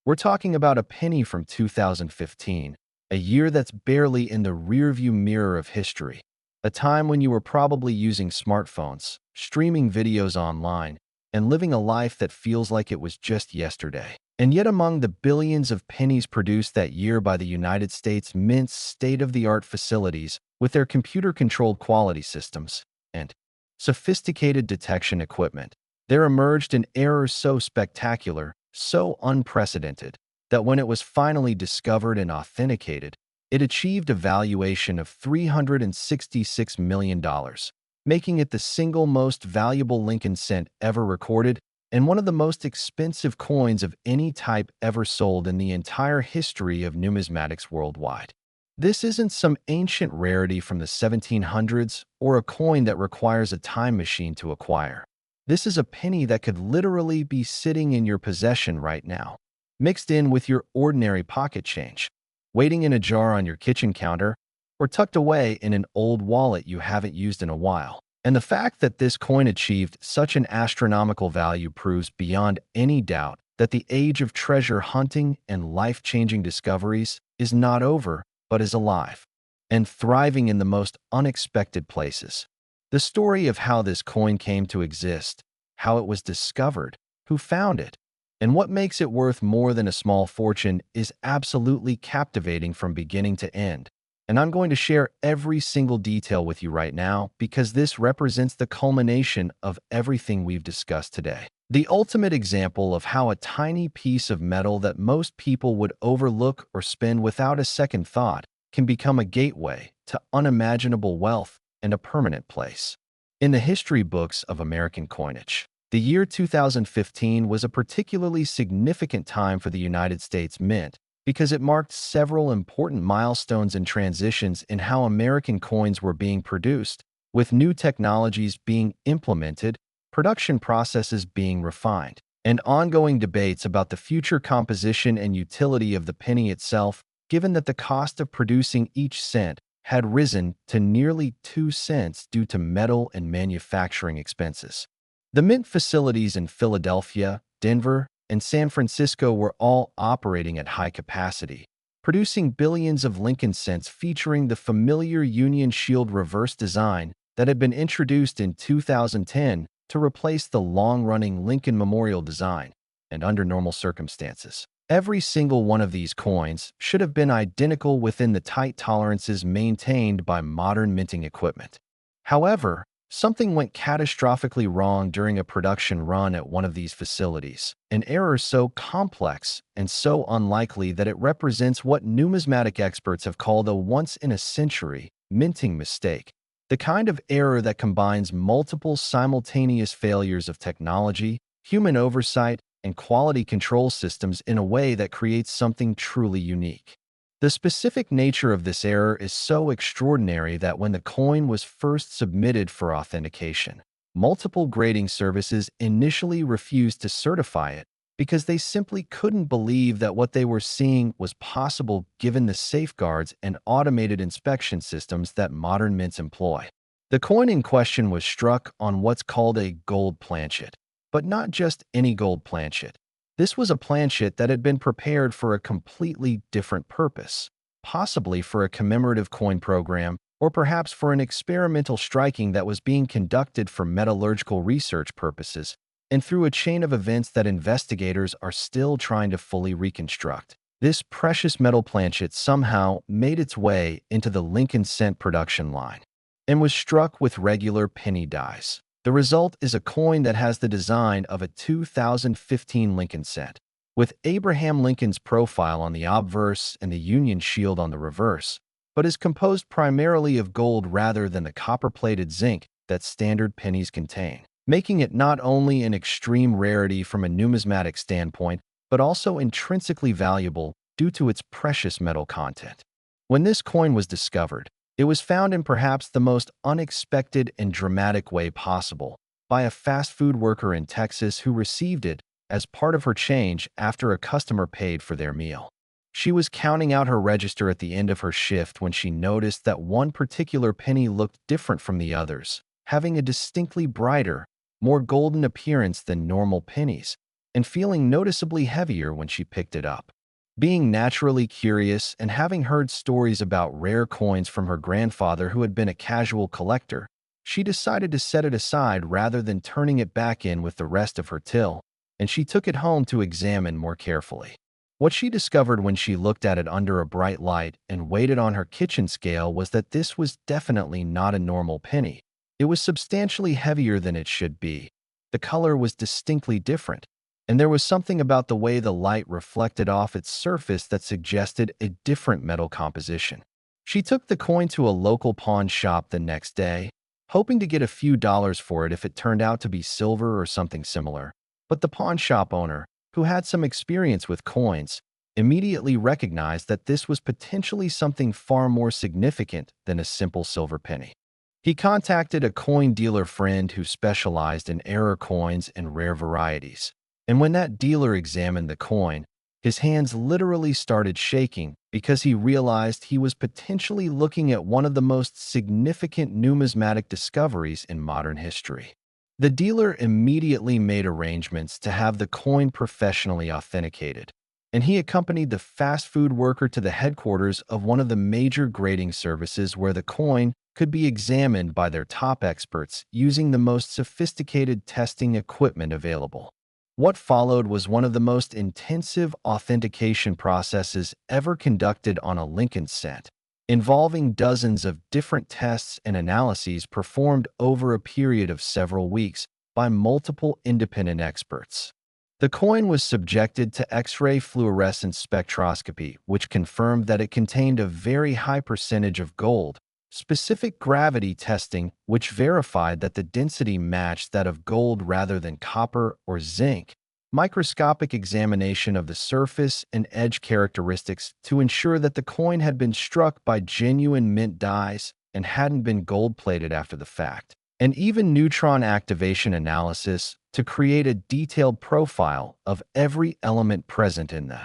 We're talking about a penny from 2015, a year that's barely in the rearview mirror of history, a time when you were probably using smartphones, streaming videos online, and living a life that feels like it was just yesterday. And yet among the billions of pennies produced that year by the United States Mint's state-of-the-art facilities with their computer-controlled quality systems and sophisticated detection equipment, there emerged an error so spectacular, so unprecedented, that when it was finally discovered and authenticated, it achieved a valuation of $366 million, making it the single most valuable Lincoln cent ever recorded and one of the most expensive coins of any type ever sold in the entire history of numismatics worldwide. This isn't some ancient rarity from the 1700s or a coin that requires a time machine to acquire. This is a penny that could literally be sitting in your possession right now, mixed in with your ordinary pocket change, waiting in a jar on your kitchen counter, or tucked away in an old wallet you haven't used in a while. And the fact that this coin achieved such an astronomical value proves beyond any doubt that the age of treasure hunting and life-changing discoveries is not over, but is alive and thriving in the most unexpected places. The story of how this coin came to exist, how it was discovered, who found it, and what makes it worth more than a small fortune is absolutely captivating from beginning to end. And I'm going to share every single detail with you right now because this represents the culmination of everything we've discussed today. The ultimate example of how a tiny piece of metal that most people would overlook or spin without a second thought can become a gateway to unimaginable wealth and a permanent place. In the history books of American coinage, the year 2015 was a particularly significant time for the United States Mint because it marked several important milestones and transitions in how American coins were being produced, with new technologies being implemented, production processes being refined, and ongoing debates about the future composition and utility of the penny itself, given that the cost of producing each cent had risen to nearly 2 cents due to metal and manufacturing expenses. The mint facilities in Philadelphia, Denver, and San Francisco were all operating at high capacity, producing billions of Lincoln cents featuring the familiar Union Shield reverse design that had been introduced in 2010 to replace the long-running Lincoln Memorial design. And under normal circumstances, every single one of these coins should have been identical within the tight tolerances maintained by modern minting equipment. However, something went catastrophically wrong during a production run at one of these facilities, an error so complex and so unlikely that it represents what numismatic experts have called a once-in-a-century minting mistake, the kind of error that combines multiple simultaneous failures of technology, human oversight, and quality control systems in a way that creates something truly unique. The specific nature of this error is so extraordinary that when the coin was first submitted for authentication, multiple grading services initially refused to certify it because they simply couldn't believe that what they were seeing was possible given the safeguards and automated inspection systems that modern mints employ. The coin in question was struck on what's called a gold planchet, but not just any gold planchet. This was a planchet that had been prepared for a completely different purpose, possibly for a commemorative coin program or perhaps for an experimental striking that was being conducted for metallurgical research purposes, and through a chain of events that investigators are still trying to fully reconstruct. This precious metal planchet somehow made its way into the Lincoln cent production line and was struck with regular penny dies. The result is a coin that has the design of a 2015 Lincoln cent, with Abraham Lincoln's profile on the obverse and the Union Shield on the reverse, but is composed primarily of gold rather than the copper-plated zinc that standard pennies contain, making it not only an extreme rarity from a numismatic standpoint, but also intrinsically valuable due to its precious metal content. When this coin was discovered, it was found in perhaps the most unexpected and dramatic way possible by a fast food worker in Texas who received it as part of her change after a customer paid for their meal. She was counting out her register at the end of her shift when she noticed that one particular penny looked different from the others, having a distinctly brighter, more golden appearance than normal pennies, and feeling noticeably heavier when she picked it up. Being naturally curious and having heard stories about rare coins from her grandfather who had been a casual collector, she decided to set it aside rather than turning it back in with the rest of her till, and she took it home to examine more carefully. What she discovered when she looked at it under a bright light and weighed it on her kitchen scale was that this was definitely not a normal penny. It was substantially heavier than it should be. The color was distinctly different, and there was something about the way the light reflected off its surface that suggested a different metal composition. She took the coin to a local pawn shop the next day, hoping to get a few dollars for it if it turned out to be silver or something similar. But the pawn shop owner, who had some experience with coins, immediately recognized that this was potentially something far more significant than a simple silver penny. He contacted a coin dealer friend who specialized in error coins and rare varieties. And when that dealer examined the coin, his hands literally started shaking because he realized he was potentially looking at one of the most significant numismatic discoveries in modern history. The dealer immediately made arrangements to have the coin professionally authenticated, and he accompanied the fast food worker to the headquarters of one of the major grading services where the coin could be examined by their top experts using the most sophisticated testing equipment available. What followed was one of the most intensive authentication processes ever conducted on a Lincoln cent, involving dozens of different tests and analyses performed over a period of several weeks by multiple independent experts. The coin was subjected to X-ray fluorescence spectroscopy, which confirmed that it contained a very high percentage of gold, specific gravity testing, which verified that the density matched that of gold rather than copper or zinc, microscopic examination of the surface and edge characteristics to ensure that the coin had been struck by genuine mint dies and hadn't been gold-plated after the fact, and even neutron activation analysis to create a detailed profile of every element present in the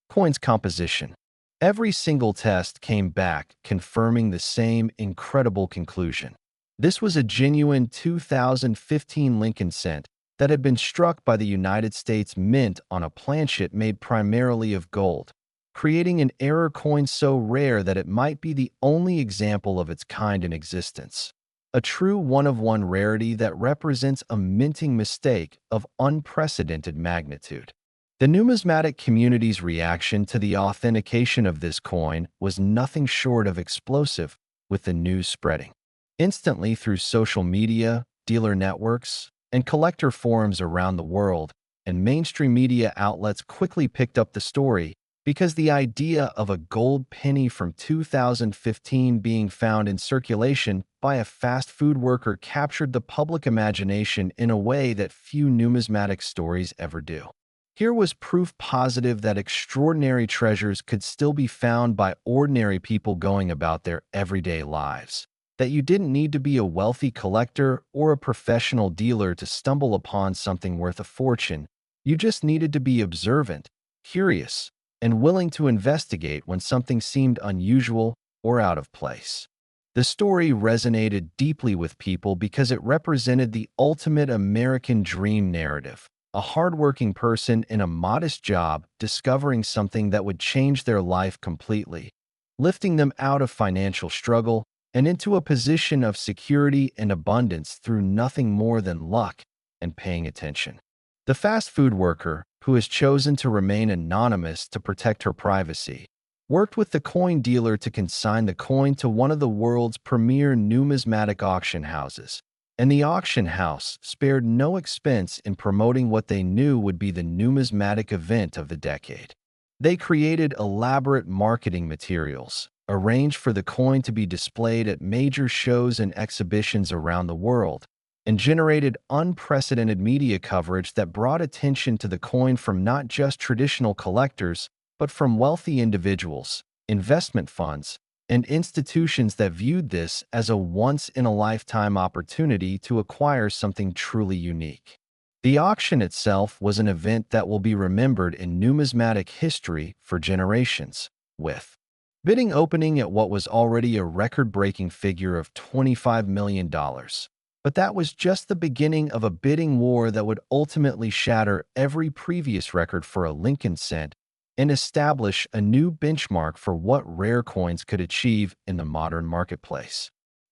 coin's composition. Every single test came back confirming the same incredible conclusion. This was a genuine 2015 Lincoln cent that had been struck by the United States Mint on a planchet made primarily of gold, creating an error coin so rare that it might be the only example of its kind in existence. A true one-of-one rarity that represents a minting mistake of unprecedented magnitude. The numismatic community's reaction to the authentication of this coin was nothing short of explosive, with the news spreading instantly through social media, dealer networks, and collector forums around the world, and mainstream media outlets quickly picked up the story because the idea of a gold penny from 2015 being found in circulation by a fast food worker captured the public imagination in a way that few numismatic stories ever do. Here was proof positive that extraordinary treasures could still be found by ordinary people going about their everyday lives, that you didn't need to be a wealthy collector or a professional dealer to stumble upon something worth a fortune. You just needed to be observant, curious, and willing to investigate when something seemed unusual or out of place. The story resonated deeply with people because it represented the ultimate American dream narrative. A hardworking person in a modest job discovering something that would change their life completely, lifting them out of financial struggle and into a position of security and abundance through nothing more than luck and paying attention. The fast food worker, who has chosen to remain anonymous to protect her privacy, worked with the coin dealer to consign the coin to one of the world's premier numismatic auction houses, and the auction house spared no expense in promoting what they knew would be the numismatic event of the decade. They created elaborate marketing materials, arranged for the coin to be displayed at major shows and exhibitions around the world, and generated unprecedented media coverage that brought attention to the coin from not just traditional collectors, but from wealthy individuals, investment funds, and institutions that viewed this as a once-in-a-lifetime opportunity to acquire something truly unique. The auction itself was an event that will be remembered in numismatic history for generations, with bidding opening at what was already a record-breaking figure of $25 million. But that was just the beginning of a bidding war that would ultimately shatter every previous record for a Lincoln cent and establish a new benchmark for what rare coins could achieve in the modern marketplace.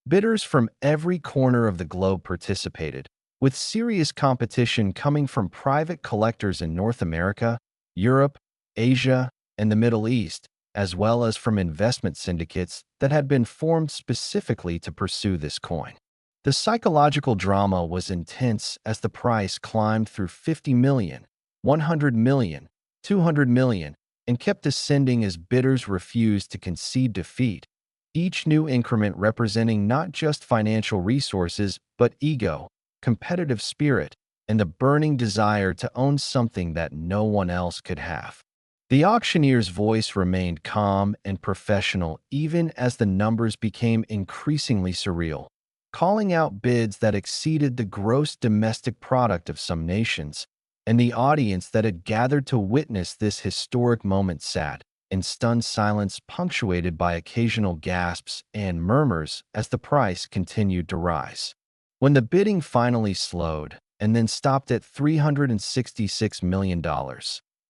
Bidders from every corner of the globe participated, with serious competition coming from private collectors in North America, Europe, Asia, and the Middle East, as well as from investment syndicates that had been formed specifically to pursue this coin. The psychological drama was intense as the price climbed through 50 million, 100 million, 200 million, and kept ascending as bidders refused to concede defeat, each new increment representing not just financial resources but ego, competitive spirit, and the burning desire to own something that no one else could have. The auctioneer's voice remained calm and professional even as the numbers became increasingly surreal, calling out bids that exceeded the gross domestic product of some nations, and the audience that had gathered to witness this historic moment sat in stunned silence punctuated by occasional gasps and murmurs as the price continued to rise. When the bidding finally slowed and then stopped at $366 million,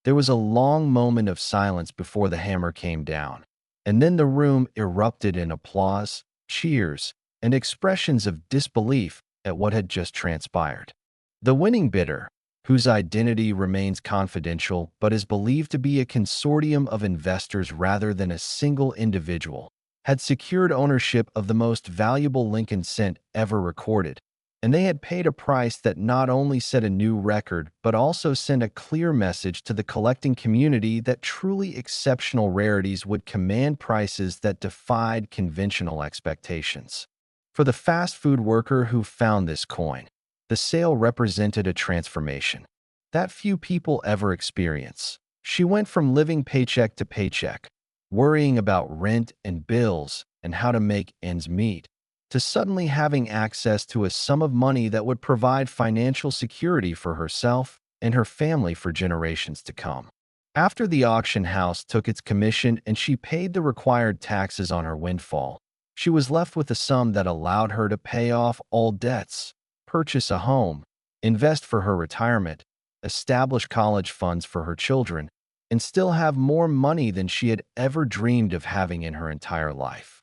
there was a long moment of silence before the hammer came down, and then the room erupted in applause, cheers, and expressions of disbelief at what had just transpired. The winning bidder, whose identity remains confidential but is believed to be a consortium of investors rather than a single individual, had secured ownership of the most valuable Lincoln cent ever recorded, and they had paid a price that not only set a new record but also sent a clear message to the collecting community that truly exceptional rarities would command prices that defied conventional expectations. For the fast food worker who found this coin, the sale represented a transformation that few people ever experience. She went from living paycheck to paycheck, worrying about rent and bills and how to make ends meet, to suddenly having access to a sum of money that would provide financial security for herself and her family for generations to come. After the auction house took its commission and she paid the required taxes on her windfall, she was left with a sum that allowed her to pay off all debts, purchase a home, invest for her retirement, establish college funds for her children, and still have more money than she had ever dreamed of having in her entire life.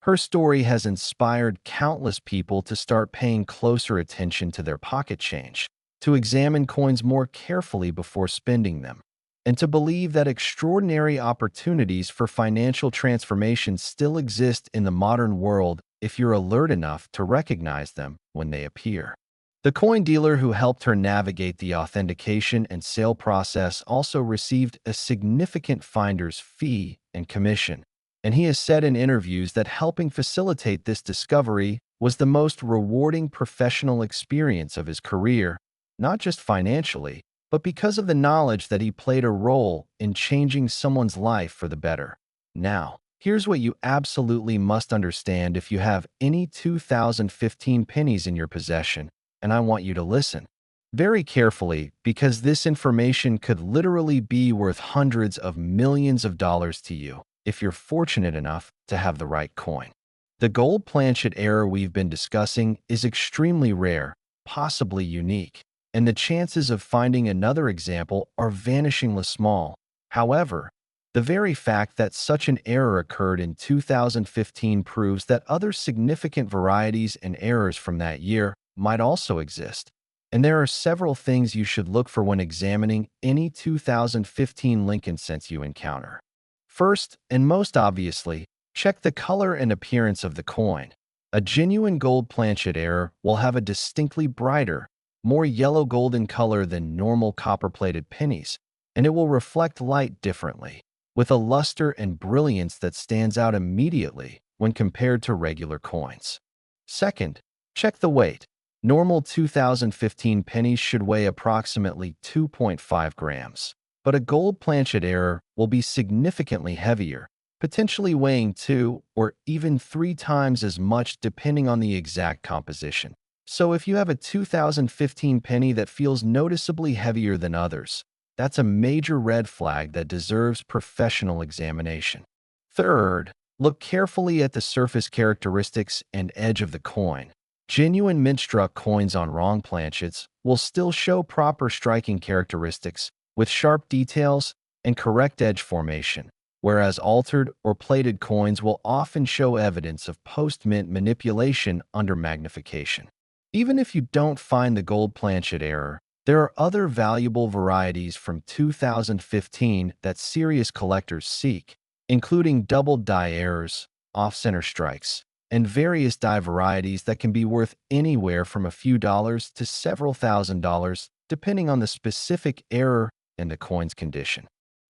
Her story has inspired countless people to start paying closer attention to their pocket change, to examine coins more carefully before spending them, and to believe that extraordinary opportunities for financial transformation still exist in the modern world if you're alert enough to recognize them when they appear. The coin dealer who helped her navigate the authentication and sale process also received a significant finder's fee and commission, and he has said in interviews that helping facilitate this discovery was the most rewarding professional experience of his career, not just financially, but because of the knowledge that he played a role in changing someone's life for the better. Now, here's what you absolutely must understand if you have any 2015 pennies in your possession, and I want you to listen very carefully because this information could literally be worth hundreds of millions of dollars to you if you're fortunate enough to have the right coin. The gold planchet error we've been discussing is extremely rare, possibly unique, and the chances of finding another example are vanishingly small. However, the very fact that such an error occurred in 2015 proves that other significant varieties and errors from that year might also exist, and there are several things you should look for when examining any 2015 Lincoln cents you encounter. First, and most obviously, check the color and appearance of the coin. A genuine gold planchet error will have a distinctly brighter, more yellow golden color than normal copper-plated pennies, and it will reflect light differently, with a luster and brilliance that stands out immediately when compared to regular coins. Second, check the weight. Normal 2015 pennies should weigh approximately 2.5 grams, but a gold planchet error will be significantly heavier, potentially weighing 2 or even 3 times as much depending on the exact composition. So if you have a 2015 penny that feels noticeably heavier than others, that's a major red flag that deserves professional examination. Third, look carefully at the surface characteristics and edge of the coin. Genuine mint-struck coins on wrong planchets will still show proper striking characteristics with sharp details and correct edge formation, whereas altered or plated coins will often show evidence of post-mint manipulation under magnification. Even if you don't find the gold planchet error, there are other valuable varieties from 2015 that serious collectors seek, including double die errors, off-center strikes, and various die varieties that can be worth anywhere from a few dollars to several $1,000s, depending on the specific error and the coin's condition.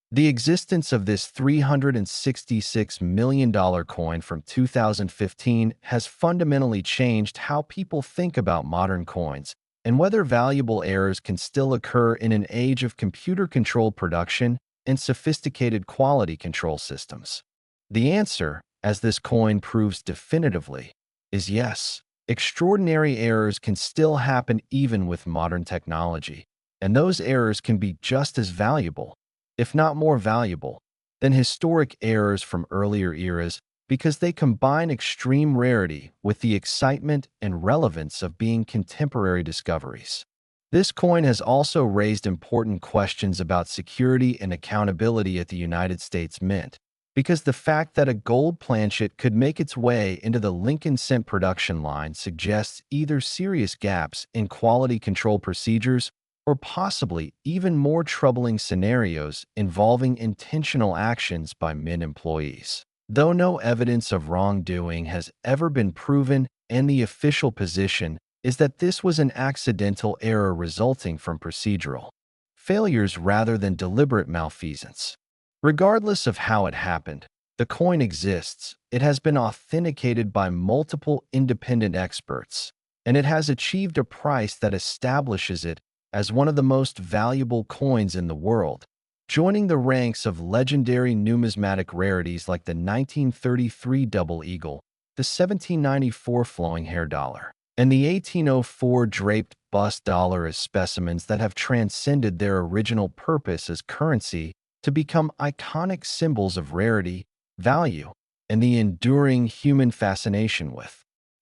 The existence of this $366 million coin from 2015 has fundamentally changed how people think about modern coins and whether valuable errors can still occur in an age of computer-controlled production and sophisticated quality control systems. The answer, as this coin proves definitively, is yes. Extraordinary errors can still happen even with modern technology, and those errors can be just as valuable, if not more valuable, than historic errors from earlier eras because they combine extreme rarity with the excitement and relevance of being contemporary discoveries. This coin has also raised important questions about security and accountability at the United States Mint, because the fact that a gold planchet could make its way into the Lincoln cent production line suggests either serious gaps in quality control procedures or possibly even more troubling scenarios involving intentional actions by mint employees. Though no evidence of wrongdoing has ever been proven, and the official position is that this was an accidental error resulting from procedural failures rather than deliberate malfeasance. Regardless of how it happened, the coin exists, it has been authenticated by multiple independent experts, and it has achieved a price that establishes it as one of the most valuable coins in the world, joining the ranks of legendary numismatic rarities like the 1933 double eagle, the 1794 flowing hair dollar, and the 1804 draped bust dollar as specimens that have transcended their original purpose as currency to become iconic symbols of rarity, value, and the enduring human fascination with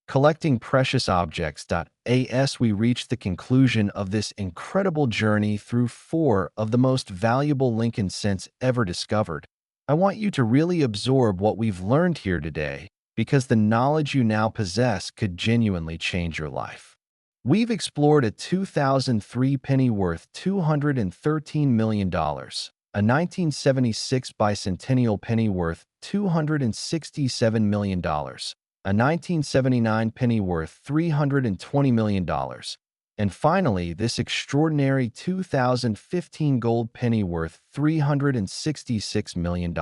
collecting precious objects. As we reach the conclusion of this incredible journey through four of the most valuable Lincoln cents ever discovered, I want you to really absorb what we've learned here today, because the knowledge you now possess could genuinely change your life. We've explored a 2003 penny worth $213 million, a 1976 bicentennial penny worth $267 million, a 1979 penny worth $320 million, and finally, this extraordinary 2015 gold penny worth $366 million.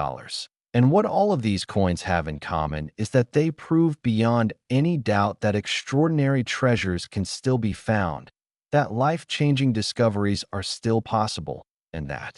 And what all of these coins have in common is that they prove beyond any doubt that extraordinary treasures can still be found, that life-changing discoveries are still possible, and that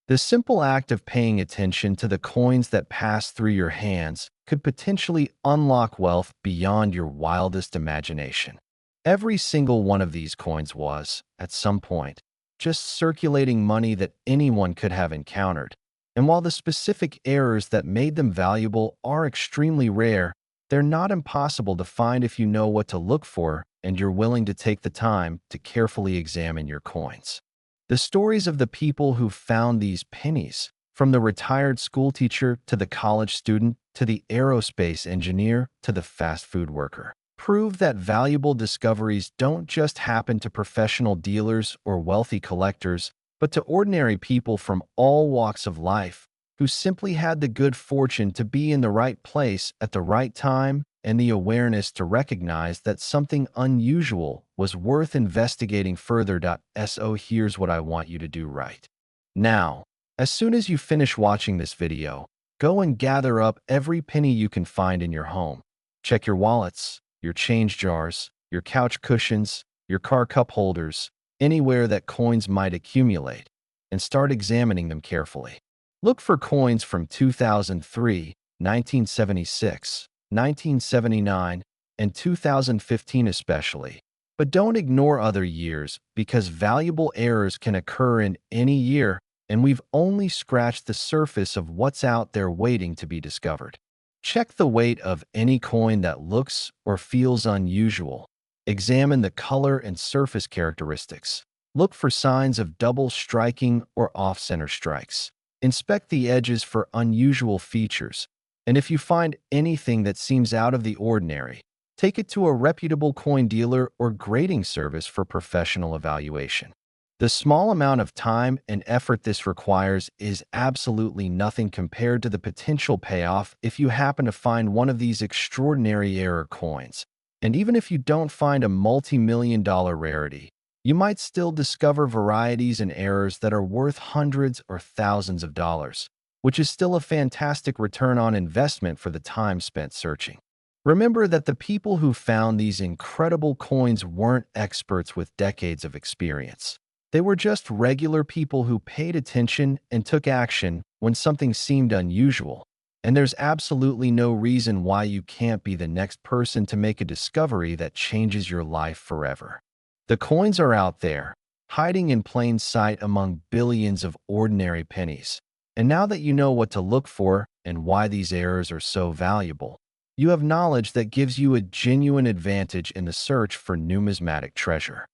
the simple act of paying attention to the coins that pass through your hands could potentially unlock wealth beyond your wildest imagination. Every single one of these coins was, at some point, just circulating money that anyone could have encountered. And while the specific errors that made them valuable are extremely rare, they're not impossible to find if you know what to look for and you're willing to take the time to carefully examine your coins. The stories of the people who found these pennies, from the retired schoolteacher to the college student to the aerospace engineer to the fast food worker, prove that valuable discoveries don't just happen to professional dealers or wealthy collectors, but to ordinary people from all walks of life who simply had the good fortune to be in the right place at the right time and the awareness to recognize that something unusual was worth investigating further. So here's what I want you to do right now. As soon as you finish watching this video, go and gather up every penny you can find in your home. Check your wallets, your change jars, your couch cushions, your car cup holders, anywhere that coins might accumulate, and start examining them carefully. Look for coins from 2003, 1976, 1979, and 2015 especially. But don't ignore other years, because valuable errors can occur in any year, and we've only scratched the surface of what's out there waiting to be discovered. Check the weight of any coin that looks or feels unusual. Examine the color and surface characteristics. Look for signs of double striking or off-center strikes. Inspect the edges for unusual features. And if you find anything that seems out of the ordinary, take it to a reputable coin dealer or grading service for professional evaluation. The small amount of time and effort this requires is absolutely nothing compared to the potential payoff if you happen to find one of these extraordinary error coins. And even if you don't find a multi-million-dollar rarity, you might still discover varieties and errors that are worth hundreds or thousands of dollars, which is still a fantastic return on investment for the time spent searching. Remember that the people who found these incredible coins weren't experts with decades of experience. They were just regular people who paid attention and took action when something seemed unusual. And there's absolutely no reason why you can't be the next person to make a discovery that changes your life forever. The coins are out there, hiding in plain sight among billions of ordinary pennies. And now that you know what to look for and why these errors are so valuable, you have knowledge that gives you a genuine advantage in the search for numismatic treasure.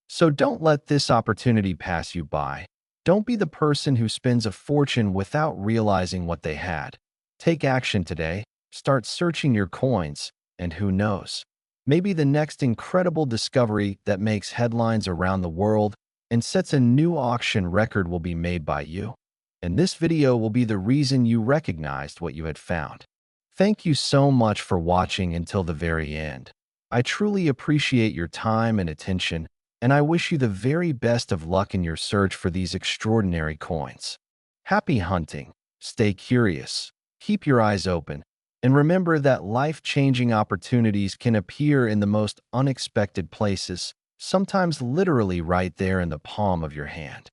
So don't let this opportunity pass you by. Don't be the person who spends a fortune without realizing what they had. Take action today, start searching your coins, and who knows, maybe the next incredible discovery that makes headlines around the world and sets a new auction record will be made by you. And this video will be the reason you recognized what you had found. Thank you so much for watching until the very end. I truly appreciate your time and attention, and I wish you the very best of luck in your search for these extraordinary coins. Happy hunting, stay curious, keep your eyes open, and remember that life-changing opportunities can appear in the most unexpected places, sometimes literally right there in the palm of your hand.